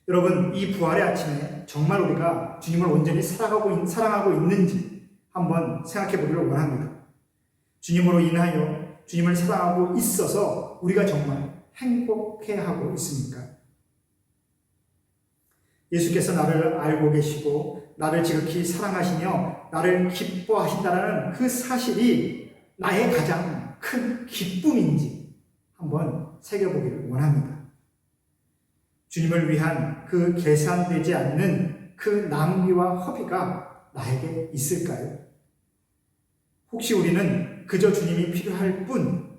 여러분, 이 부활의 아침에 정말 우리가 주님을 온전히 사랑하고 있는지 한번 생각해 보기를 원합니다. 주님으로 인하여 주님을 사랑하고 있어서 우리가 정말 행복해하고 있습니까? 예수께서 나를 알고 계시고 나를 지극히 사랑하시며 나를 기뻐하신다는 그 사실이 나의 가장 큰 기쁨인지 한번 새겨보기를 원합니다. 주님을 위한 그 계산되지 않는 그 낭비와 허비가 나에게 있을까요? 혹시 우리는 그저 주님이 필요할 뿐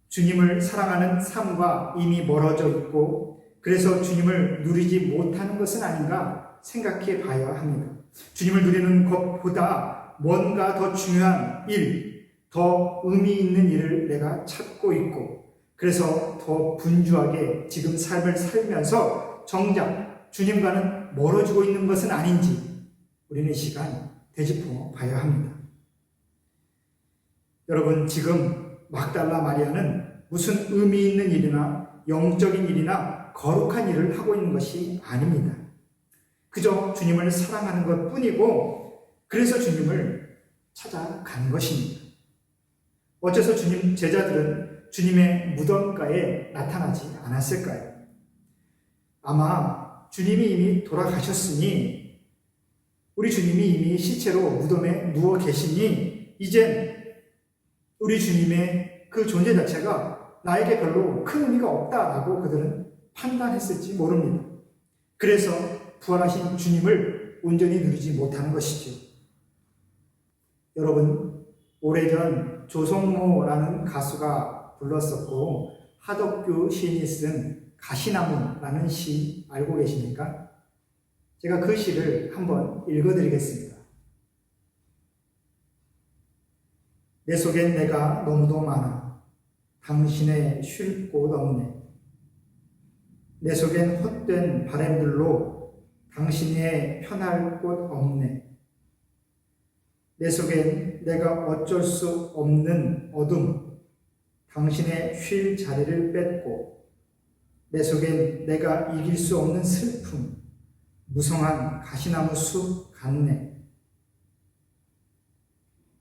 주님을 사랑하는 삶과 이미 멀어져 있고 그래서 주님을 누리지 못하는 것은 아닌가 생각해 봐야 합니다. 주님을 누리는 것보다 뭔가 더 중요한 일, 더 의미 있는 일을 내가 찾고 있고 그래서 더 분주하게 지금 삶을 살면서 정작 주님과는 멀어지고 있는 것은 아닌지 우리는 이 시간 되짚어 봐야 합니다. 여러분, 지금 막달라 마리아는 무슨 의미 있는 일이나 영적인 일이나 거룩한 일을 하고 있는 것이 아닙니다. 그저 주님을 사랑하는 것 뿐이고 그래서 주님을 찾아간 것입니다. 어째서 주님 제자들은 주님의 무덤가에 나타나지 않았을까요? 아마 주님이 이미 돌아가셨으니 우리 주님이 이미 시체로 무덤에 누워 계시니 이젠 우리 주님의 그 존재 자체가 나에게 별로 큰 의미가 없다라고 그들은 판단했을지 모릅니다. 그래서 부활하신 주님을 온전히 누리지 못하는 것이죠. 여러분, 오래전 조성모라는 가수가 불렀었고 하덕규 시인이 쓴 가시나무라는 시 알고 계십니까? 제가 그 시를 한번 읽어드리겠습니다. 내 속엔 내가 너무도 많아 당신의 쉴 곳 없네. 내 속엔 헛된 바람들로 당신의 편할 곳 없네. 내 속엔 내가 어쩔 수 없는 어둠 당신의 쉴 자리를 뺏고 내 속엔 내가 이길 수 없는 슬픔 무성한 가시나무 숲 같네.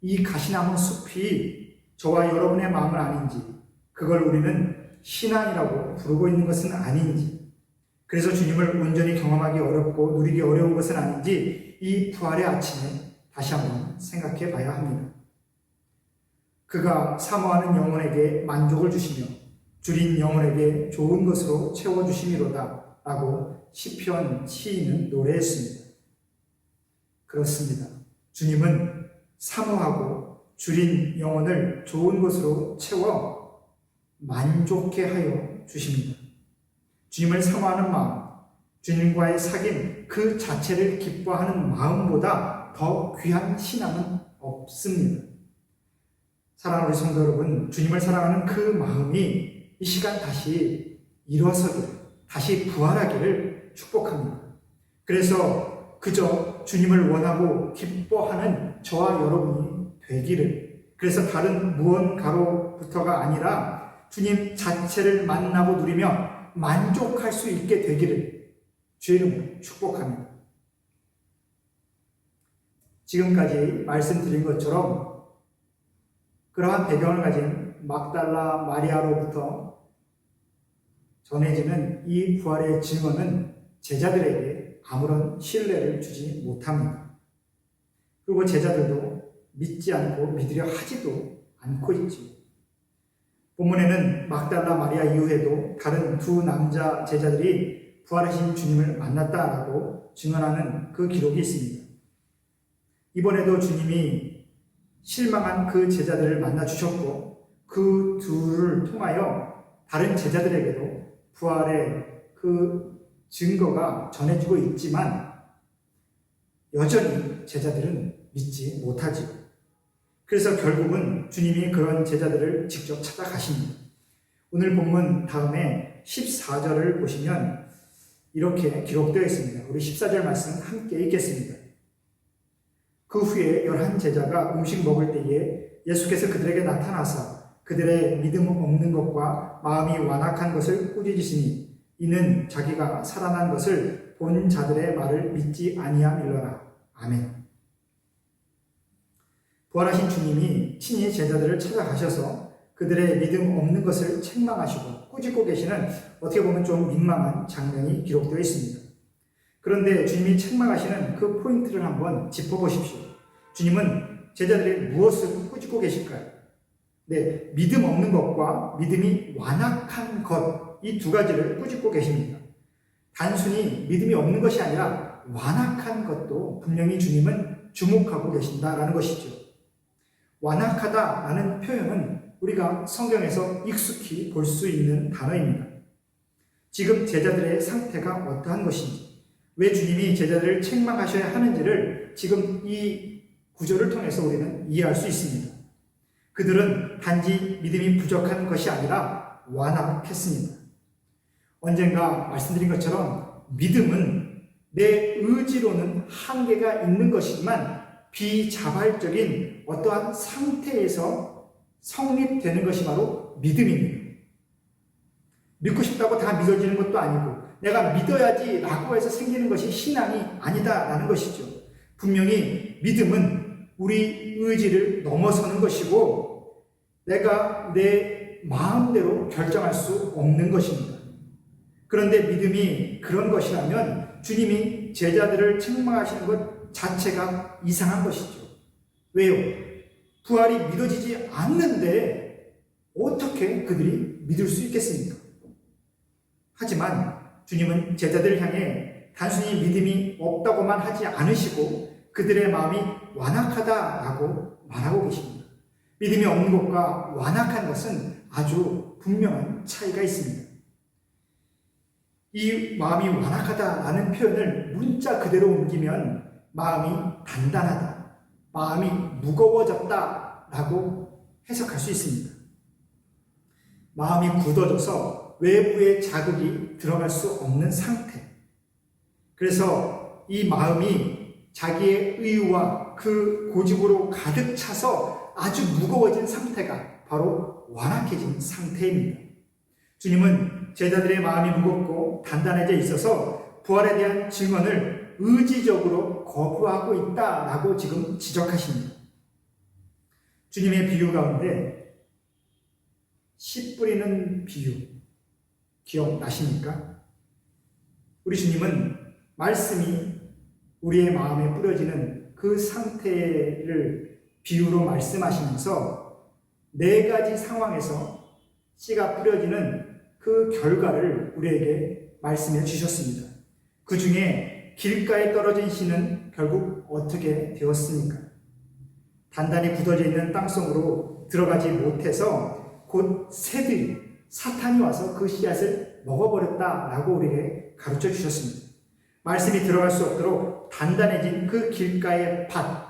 이 가시나무 숲이 저와 여러분의 마음은 아닌지 그걸 우리는 신앙이라고 부르고 있는 것은 아닌지 그래서 주님을 온전히 경험하기 어렵고 누리기 어려운 것은 아닌지 이 부활의 아침에 다시 한번 생각해 봐야 합니다. 그가 사모하는 영혼에게 만족을 주시며 줄인 영혼에게 좋은 것으로 채워주심이로다 라고 시편 시인은 노래했습니다. 그렇습니다. 주님은 사모하고 줄인 영혼을 좋은 것으로 채워 만족해 하여 주십니다. 주님을 사모하는 마음, 주님과의 사귐 그 자체를 기뻐하는 마음보다 더 귀한 신앙은 없습니다. 사랑하는 우리 성도 여러분, 주님을 사랑하는 그 마음이 이 시간 다시 일어서기를, 다시 부활하기를 축복합니다. 그래서 그저 주님을 원하고 기뻐하는 저와 여러분이 되기를, 그래서 다른 무언가로부터가 아니라 주님 자체를 만나고 누리며 만족할 수 있게 되기를 주의 이름으로 축복합니다. 지금까지 말씀드린 것처럼 그러한 배경을 가진 막달라 마리아로부터 전해지는 이 부활의 증언은 제자들에게 아무런 신뢰를 주지 못합니다. 그리고 제자들도 믿지 않고 믿으려 하지도 않고 있지요. 본문에는 막달라 마리아 이후에도 다른 두 남자 제자들이 부활하신 주님을 만났다라고 증언하는 그 기록이 있습니다. 이번에도 주님이 실망한 그 제자들을 만나 주셨고 그 둘을 통하여 다른 제자들에게도 부활의 그 증거가 전해지고 있지만 여전히 제자들은 믿지 못하지요. 그래서 결국은 주님이 그런 제자들을 직접 찾아가십니다. 오늘 본문 다음에 14절을 보시면 이렇게 기록되어 있습니다. 우리 14절 말씀 함께 읽겠습니다. 그 후에 11제자가 음식 먹을 때에 예수께서 그들에게 나타나사 그들의 믿음 없는 것과 마음이 완악한 것을 꾸짖으시니 이는 자기가 살아난 것을 본 자들의 말을 믿지 아니함일러라. 아멘. 부활하신 주님이 친히 제자들을 찾아가셔서 그들의 믿음 없는 것을 책망하시고 꾸짖고 계시는 어떻게 보면 좀 민망한 장면이 기록되어 있습니다. 그런데 주님이 책망하시는 그 포인트를 한번 짚어보십시오. 주님은 제자들이 무엇을 꾸짖고 계실까요? 네, 믿음 없는 것과 믿음이 완악한 것, 이 두 가지를 꾸짖고 계십니다. 단순히 믿음이 없는 것이 아니라 완악한 것도 분명히 주님은 주목하고 계신다라는 것이죠. 완악하다라는 표현은 우리가 성경에서 익숙히 볼 수 있는 단어입니다. 지금 제자들의 상태가 어떠한 것인지, 왜 주님이 제자들을 책망하셔야 하는지를 지금 이 구절을 통해서 우리는 이해할 수 있습니다. 그들은 단지 믿음이 부족한 것이 아니라 완악했습니다. 언젠가 말씀드린 것처럼 믿음은 내 의지로는 한계가 있는 것이지만 비자발적인 어떠한 상태에서 성립되는 것이 바로 믿음입니다. 믿고 싶다고 다 믿어지는 것도 아니고 내가 믿어야지 라고 해서 생기는 것이 신앙이 아니다라는 것이죠. 분명히 믿음은 우리 의지를 넘어서는 것이고 내가 내 마음대로 결정할 수 없는 것입니다. 그런데 믿음이 그런 것이라면 주님이 제자들을 책망하시는 것 자체가 이상한 것이죠. 왜요? 부활이 믿어지지 않는데 어떻게 그들이 믿을 수 있겠습니까? 하지만 주님은 제자들을 향해 단순히 믿음이 없다고만 하지 않으시고 그들의 마음이 완악하다라고 말하고 계십니다. 믿음이 없는 것과 완악한 것은 아주 분명한 차이가 있습니다. 이 마음이 완악하다라는 표현을 문자 그대로 옮기면 마음이 단단하다, 마음이 무거워졌다라고 해석할 수 있습니다. 마음이 굳어져서 외부의 자극이 들어갈 수 없는 상태. 그래서 이 마음이 자기의 의와 그 고집으로 가득 차서 아주 무거워진 상태가 바로 완악해진 상태입니다. 주님은 제자들의 마음이 무겁고 단단해져 있어서 부활에 대한 증언을 의지적으로 거부하고 있다라고 지금 지적하십니다. 주님의 비유 가운데 씨 뿌리는 비유 기억나십니까? 우리 주님은 말씀이 우리의 마음에 뿌려지는 그 상태를 비유로 말씀하시면서 4가지 상황에서 씨가 뿌려지는 그 결과를 우리에게 말씀해 주셨습니다. 그 중에 길가에 떨어진 씨는 결국 어떻게 되었습니까? 단단히 굳어져 있는 땅속으로 들어가지 못해서 곧 새들이 사탄이 와서 그 씨앗을 먹어버렸다라고 우리에게 가르쳐 주셨습니다. 말씀이 들어갈 수 없도록 단단해진 그 길가의 밭,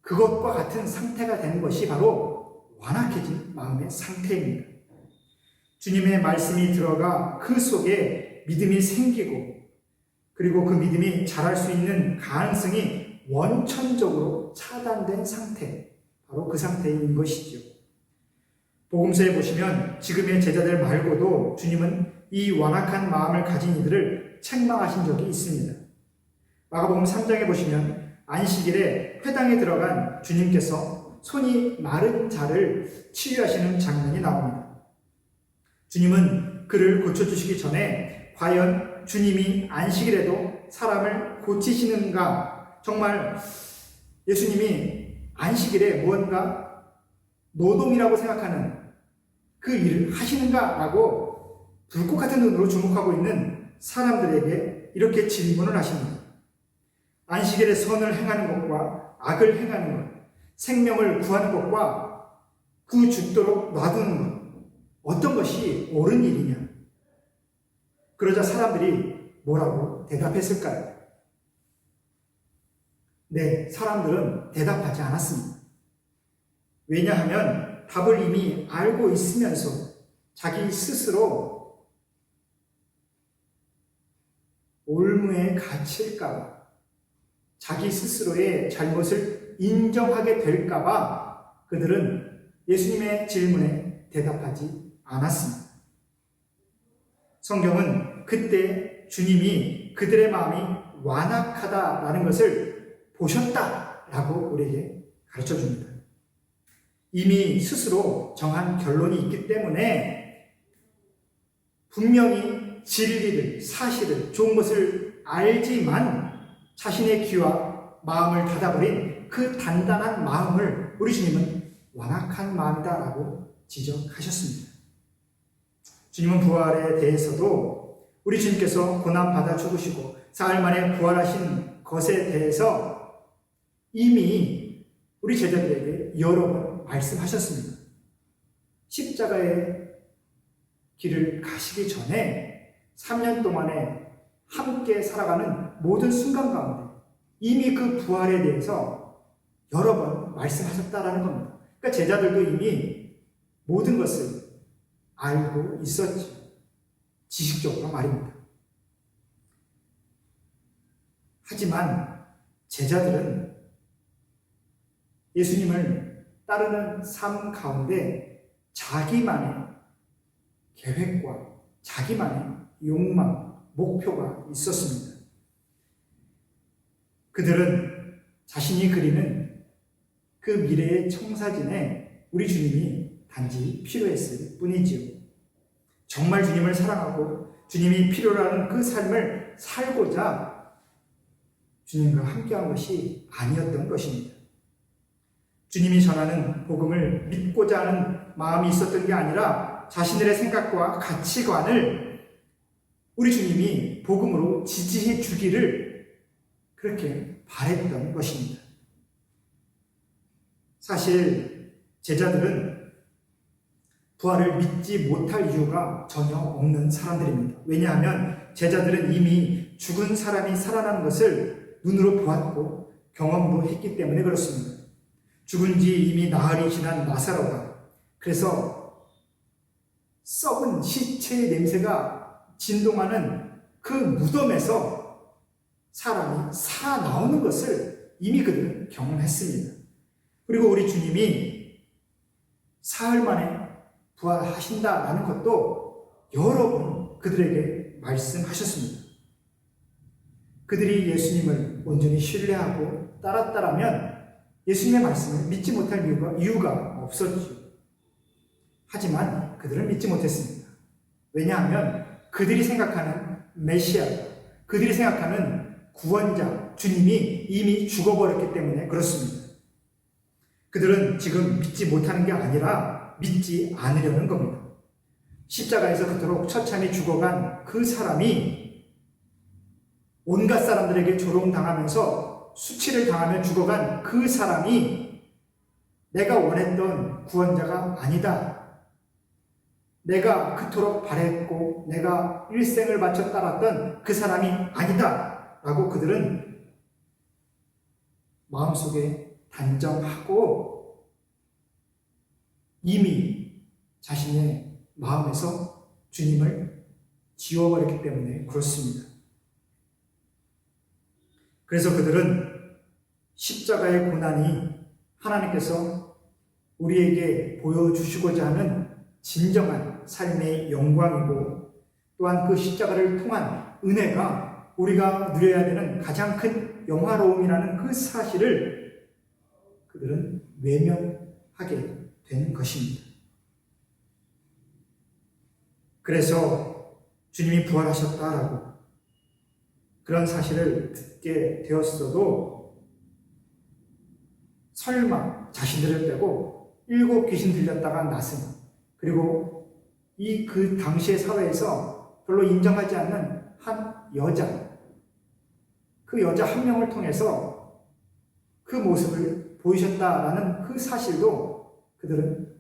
그것과 같은 상태가 되는 것이 바로 완악해진 마음의 상태입니다. 주님의 말씀이 들어가 그 속에 믿음이 생기고 그리고 그 믿음이 자랄 수 있는 가능성이 원천적으로 차단된 상태, 바로 그 상태인 것이죠. 복음서에 보시면 지금의 제자들 말고도 주님은 이 완악한 마음을 가진 이들을 책망하신 적이 있습니다. 마가복음 3장에 보시면 안식일에 회당에 들어간 주님께서 손이 마른 자를 치유하시는 장면이 나옵니다. 주님은 그를 고쳐주시기 전에 과연 주님이 안식일에도 사람을 고치시는가, 정말 예수님이 안식일에 무언가 노동이라고 생각하는 그 일을 하시는가라고 불꽃 같은 눈으로 주목하고 있는 사람들에게 이렇게 질문을 하십니다. 안식일에 선을 행하는 것과 악을 행하는 것, 생명을 구하는 것과 그 죽도록 놔두는 것, 어떤 것이 옳은 일이냐? 그러자 사람들이 뭐라고 대답했을까요? 네, 사람들은 대답하지 않았습니다. 왜냐하면 답을 이미 알고 있으면서 자기 스스로 올무에 갇힐까봐, 자기 스스로의 잘못을 인정하게 될까봐 그들은 예수님의 질문에 대답하지 않았습니다. 성경은 그때 주님이 그들의 마음이 완악하다라는 것을 보셨다라고 우리에게 가르쳐 줍니다. 이미 스스로 정한 결론이 있기 때문에 분명히 진리를, 사실을, 좋은 것을 알지만 자신의 귀와 마음을 닫아버린 그 단단한 마음을 우리 주님은 완악한 마음이다라고 지적하셨습니다. 주님은 부활에 대해서도 우리 주님께서 고난받아 죽으시고 사흘 만에 부활하신 것에 대해서 이미 우리 제자들에게 여러 번 말씀하셨습니다. 십자가의 길을 가시기 전에 3년 동안에 함께 살아가는 모든 순간 가운데 이미 그 부활에 대해서 여러 번 말씀하셨다라는 겁니다. 그러니까 제자들도 이미 모든 것을 알고 있었죠. 지식적으로 말입니다. 하지만 제자들은 예수님을 따르는 삶 가운데 자기만의 계획과 자기만의 욕망, 목표가 있었습니다. 그들은 자신이 그리는 그 미래의 청사진에 우리 주님이 단지 필요했을 뿐이지요. 정말 주님을 사랑하고 주님이 필요로 하는 그 삶을 살고자 주님과 함께한 것이 아니었던 것입니다. 주님이 전하는 복음을 믿고자 하는 마음이 있었던 게 아니라 자신들의 생각과 가치관을 우리 주님이 복음으로 지지해 주기를 그렇게 바랬던 것입니다. 사실 제자들은 부활을 믿지 못할 이유가 전혀 없는 사람들입니다. 왜냐하면 제자들은 이미 죽은 사람이 살아나는 것을 눈으로 보았고 경험도 했기 때문에 그렇습니다. 죽은 지 이미 나흘이 지난 나사로가, 그래서 썩은 시체의 냄새가 진동하는 그 무덤에서 사람이 살아나오는 것을 이미 그들은 경험했습니다. 그리고 우리 주님이 사흘 만에 부활하신다라는 것도 여러 번 그들에게 말씀하셨습니다. 그들이 예수님을 온전히 신뢰하고 따랐다라면 예수님의 말씀을 믿지 못할 이유가 없었죠. 하지만 그들은 믿지 못했습니다. 왜냐하면 그들이 생각하는 메시아, 그들이 생각하는 구원자, 주님이 이미 죽어버렸기 때문에 그렇습니다. 그들은 지금 믿지 못하는 게 아니라 믿지 않으려는 겁니다. 십자가에서 그토록 처참히 죽어간 그 사람이 온갖 사람들에게 조롱당하면서 수치를 당하며 죽어간 그 사람이 내가 원했던 구원자가 아니다. 내가 그토록 바랬고 내가 일생을 바쳐 따랐던 그 사람이 아니다. 라고 그들은 마음속에 단정하고 이미 자신의 마음에서 주님을 지워버렸기 때문에 그렇습니다. 그래서 그들은 십자가의 고난이 하나님께서 우리에게 보여주시고자 하는 진정한 삶의 영광이고 또한 그 십자가를 통한 은혜가 우리가 누려야 되는 가장 큰 영화로움이라는 그 사실을 그들은 외면하게 된 것입니다. 그래서 주님이 부활하셨다라고 그런 사실을 듣게 되었어도 설마 자신들을 빼고 7 귀신 들렸다가 나으니 그리고 그 당시의 사회에서 별로 인정하지 않는 한 여자, 그 여자 한 명을 통해서 그 모습을 보이셨다라는 그 사실도 그들은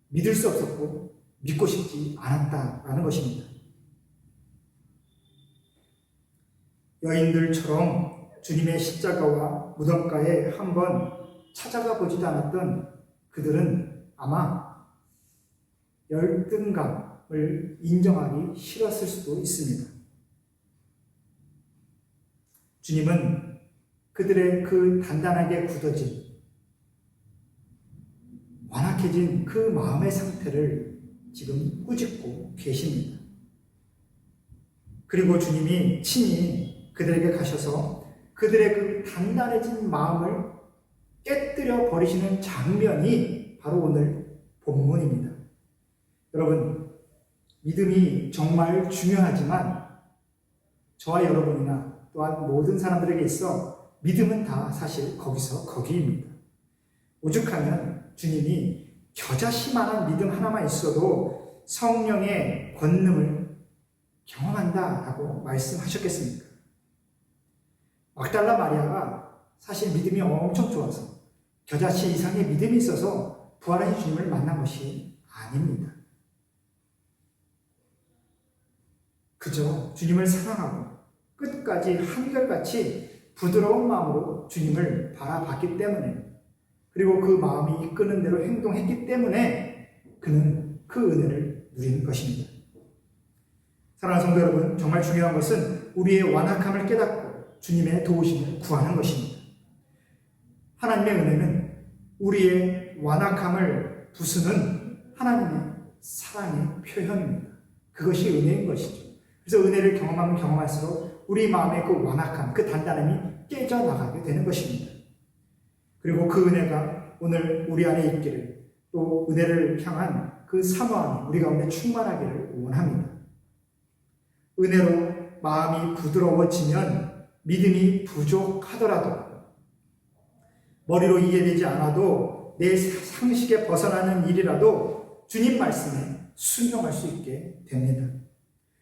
믿을 수 없었고 믿고 싶지 않았다라는 것입니다. 여인들처럼 주님의 십자가와 무덤가에 한번 찾아가 보지도 않았던 그들은 아마 열등감을 인정하기 싫었을 수도 있습니다. 주님은 그들의 그 단단하게 굳어진, 완악해진 그 마음의 상태를 지금 꾸짖고 계십니다. 그리고 주님이 친히 그들에게 가셔서 그들의 그 단단해진 마음을 깨뜨려 버리시는 장면이 바로 오늘 본문입니다. 여러분, 믿음이 정말 중요하지만 저와 여러분이나 또한 모든 사람들에게 있어 믿음은 다 사실 거기서 거기입니다. 오죽하면 주님이 겨자씨만한 믿음 하나만 있어도 성령의 권능을 경험한다라고 말씀하셨겠습니까? 막달라 마리아가 사실 믿음이 엄청 좋아서 겨자씨 이상의 믿음이 있어서 부활하신 주님을 만난 것이 아닙니다. 그저 주님을 사랑하고 끝까지 한결같이 부드러운 마음으로 주님을 바라봤기 때문에, 그리고 그 마음이 이끄는 대로 행동했기 때문에 그는 그 은혜를 누리는 것입니다. 사랑하는 성도 여러분, 정말 중요한 것은 우리의 완악함을 깨닫고 주님의 도우심을 구하는 것입니다. 하나님의 은혜는 우리의 완악함을 부수는 하나님의 사랑의 표현입니다. 그것이 은혜인 것이죠. 그래서 은혜를 경험하면 경험할수록 우리 마음의 그 완악함, 그 단단함이 깨져나가게 되는 것입니다. 그리고 그 은혜가 오늘 우리 안에 있기를, 또 은혜를 향한 그 사모함이 우리 가운데 충만하기를 원합니다. 은혜로 마음이 부드러워지면 믿음이 부족하더라도, 머리로 이해되지 않아도 내 상식에 벗어나는 일이라도 주님 말씀에 순종할 수 있게 됩니다.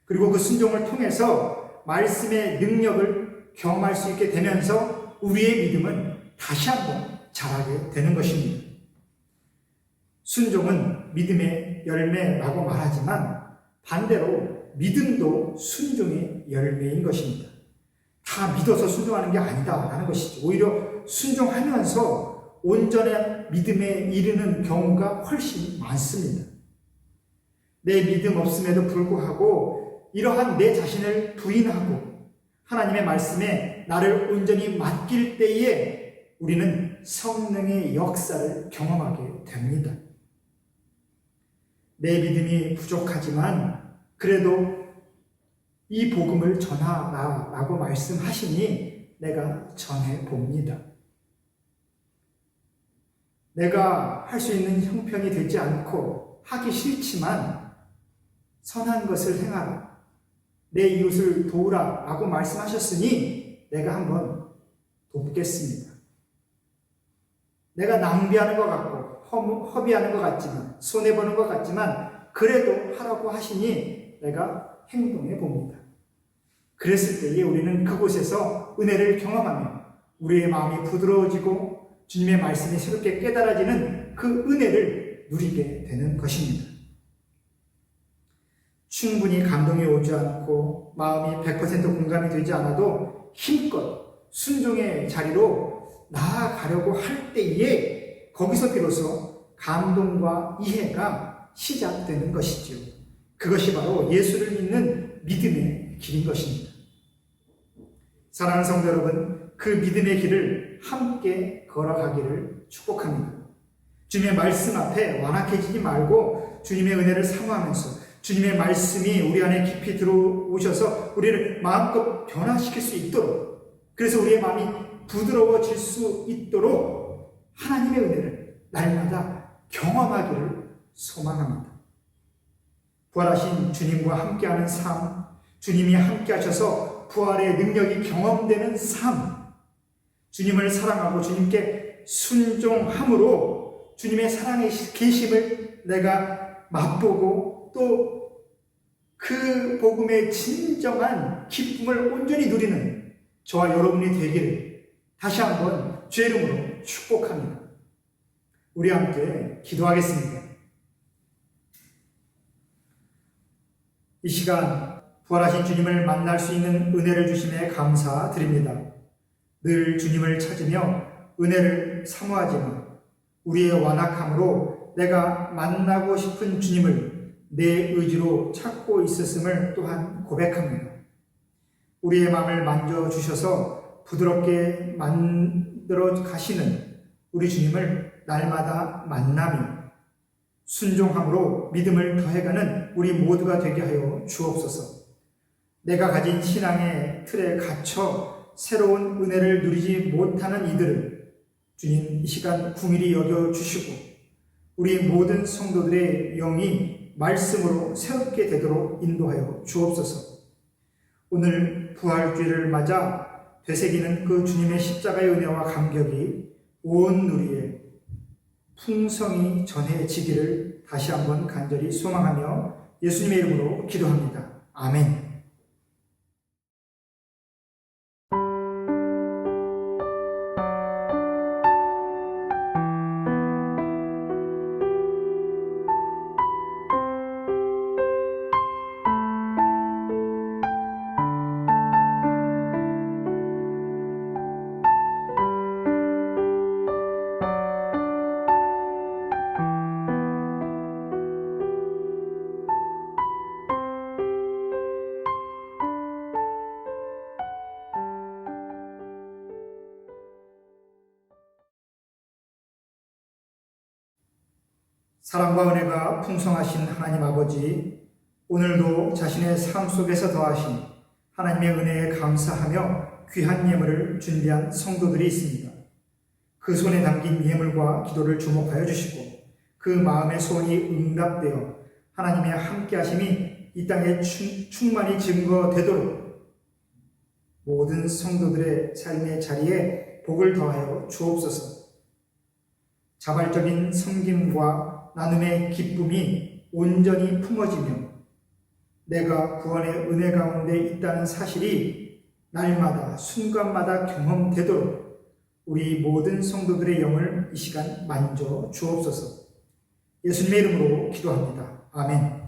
그리고 그 순종을 통해서 말씀의 능력을 경험할 수 있게 되면서 우리의 믿음은 다시 한번 자라게 되는 것입니다. 순종은 믿음의 열매라고 말하지만 반대로 믿음도 순종의 열매인 것입니다. 다 믿어서 순종하는 게 아니다라는 것이죠. 오히려 순종하면서 온전한 믿음에 이르는 경우가 훨씬 많습니다. 내 믿음 없음에도 불구하고 이러한 내 자신을 부인하고 하나님의 말씀에 나를 온전히 맡길 때에 우리는 성령의 역사를 경험하게 됩니다. 내 믿음이 부족하지만 그래도 이 복음을 전하라라고 말씀하시니 내가 전해봅니다. 내가 할 수 있는 형편이 되지 않고 하기 싫지만 선한 것을 행하라, 내 이웃을 도우라 라고 말씀하셨으니 내가 한번 돕겠습니다. 내가 낭비하는 것 같고 허비하는 것 같지만, 손해보는 것 같지만 그래도 하라고 하시니 내가 행동해 봅니다. 그랬을 때에 우리는 그곳에서 은혜를 경험하며 우리의 마음이 부드러워지고 주님의 말씀이 새롭게 깨달아지는 그 은혜를 누리게 되는 것입니다. 충분히 감동이 오지 않고 마음이 100% 공감이 되지 않아도 힘껏 순종의 자리로 나아가려고 할 때에 거기서 비로소 감동과 이해가 시작되는 것이지요. 그것이 바로 예수를 믿는 믿음의 길인 것입니다. 사랑하는 성도 여러분, 그 믿음의 길을 함께 걸어가기를 축복합니다. 주님의 말씀 앞에 완악해지지 말고 주님의 은혜를 사모하면서 주님의 말씀이 우리 안에 깊이 들어오셔서 우리를 마음껏 변화시킬 수 있도록, 그래서 우리의 마음이 부드러워질 수 있도록 하나님의 은혜를 날마다 경험하기를 소망합니다. 부활하신 주님과 함께하는 삶, 주님이 함께하셔서 부활의 능력이 경험되는 삶, 주님을 사랑하고 주님께 순종함으로 주님의 사랑의 계심을 내가 맛보고 또 그 복음의 진정한 기쁨을 온전히 누리는 저와 여러분이 되기를 다시 한번 주의 이름으로 축복합니다. 우리 함께 기도하겠습니다. 이 시간 부활하신 주님을 만날 수 있는 은혜를 주심에 감사드립니다. 늘 주님을 찾으며 은혜를 사모하지만 우리의 완악함으로 내가 만나고 싶은 주님을 내 의지로 찾고 있었음을 또한 고백합니다. 우리의 마음을 만져주셔서 부드럽게 만들어 가시는 우리 주님을 날마다 만나며 순종함으로 믿음을 더해가는 우리 모두가 되게 하여 주옵소서. 내가 가진 신앙의 틀에 갇혀 새로운 은혜를 누리지 못하는 이들을 주님 이 시간 궁일이 여겨주시고 우리 모든 성도들의 영이 말씀으로 새롭게 되도록 인도하여 주옵소서. 오늘 부활주의를 맞아 되새기는 그 주님의 십자가의 은혜와 감격이 온 누리에 풍성히 전해지기를 다시 한번 간절히 소망하며 예수님의 이름으로 기도합니다. 아멘. 사랑과 은혜가 풍성하신 하나님 아버지, 오늘도 자신의 삶 속에서 더하신 하나님의 은혜에 감사하며 귀한 예물을 준비한 성도들이 있습니다. 그 손에 담긴 예물과 기도를 주목하여 주시고 그 마음의 소원이 응답되어 하나님의 함께하심이 이 땅에 충만히 증거되도록 모든 성도들의 삶의 자리에 복을 더하여 주옵소서. 자발적인 섬김과 나눔의 기쁨이 온전히 품어지며 내가 구원의 은혜 가운데 있다는 사실이 날마다 순간마다 경험되도록 우리 모든 성도들의 영을 이 시간 만져 주옵소서. 예수님의 이름으로 기도합니다. 아멘.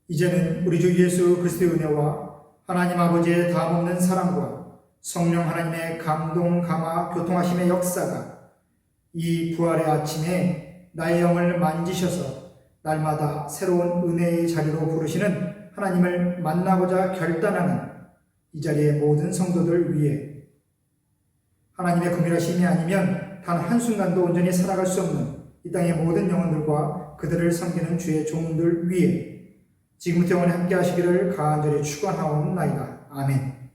이제는 우리 주 예수 그리스도의 은혜와 하나님 아버지의 다함없는 사랑과 성령 하나님의 감동, 감화, 교통하심의 역사가 이 부활의 아침에 나의 영을 만지셔서 날마다 새로운 은혜의 자리로 부르시는 하나님을 만나고자 결단하는 이 자리의 모든 성도들 위해 하나님의 긍휼하심이 아니면 단 한순간도 온전히 살아갈 수 없는 이 땅의 모든 영혼들과 그들을 섬기는 주의 종들 위해 지금부터 영원히 함께 하시기를 간절히 축원하옵나이다. 아멘.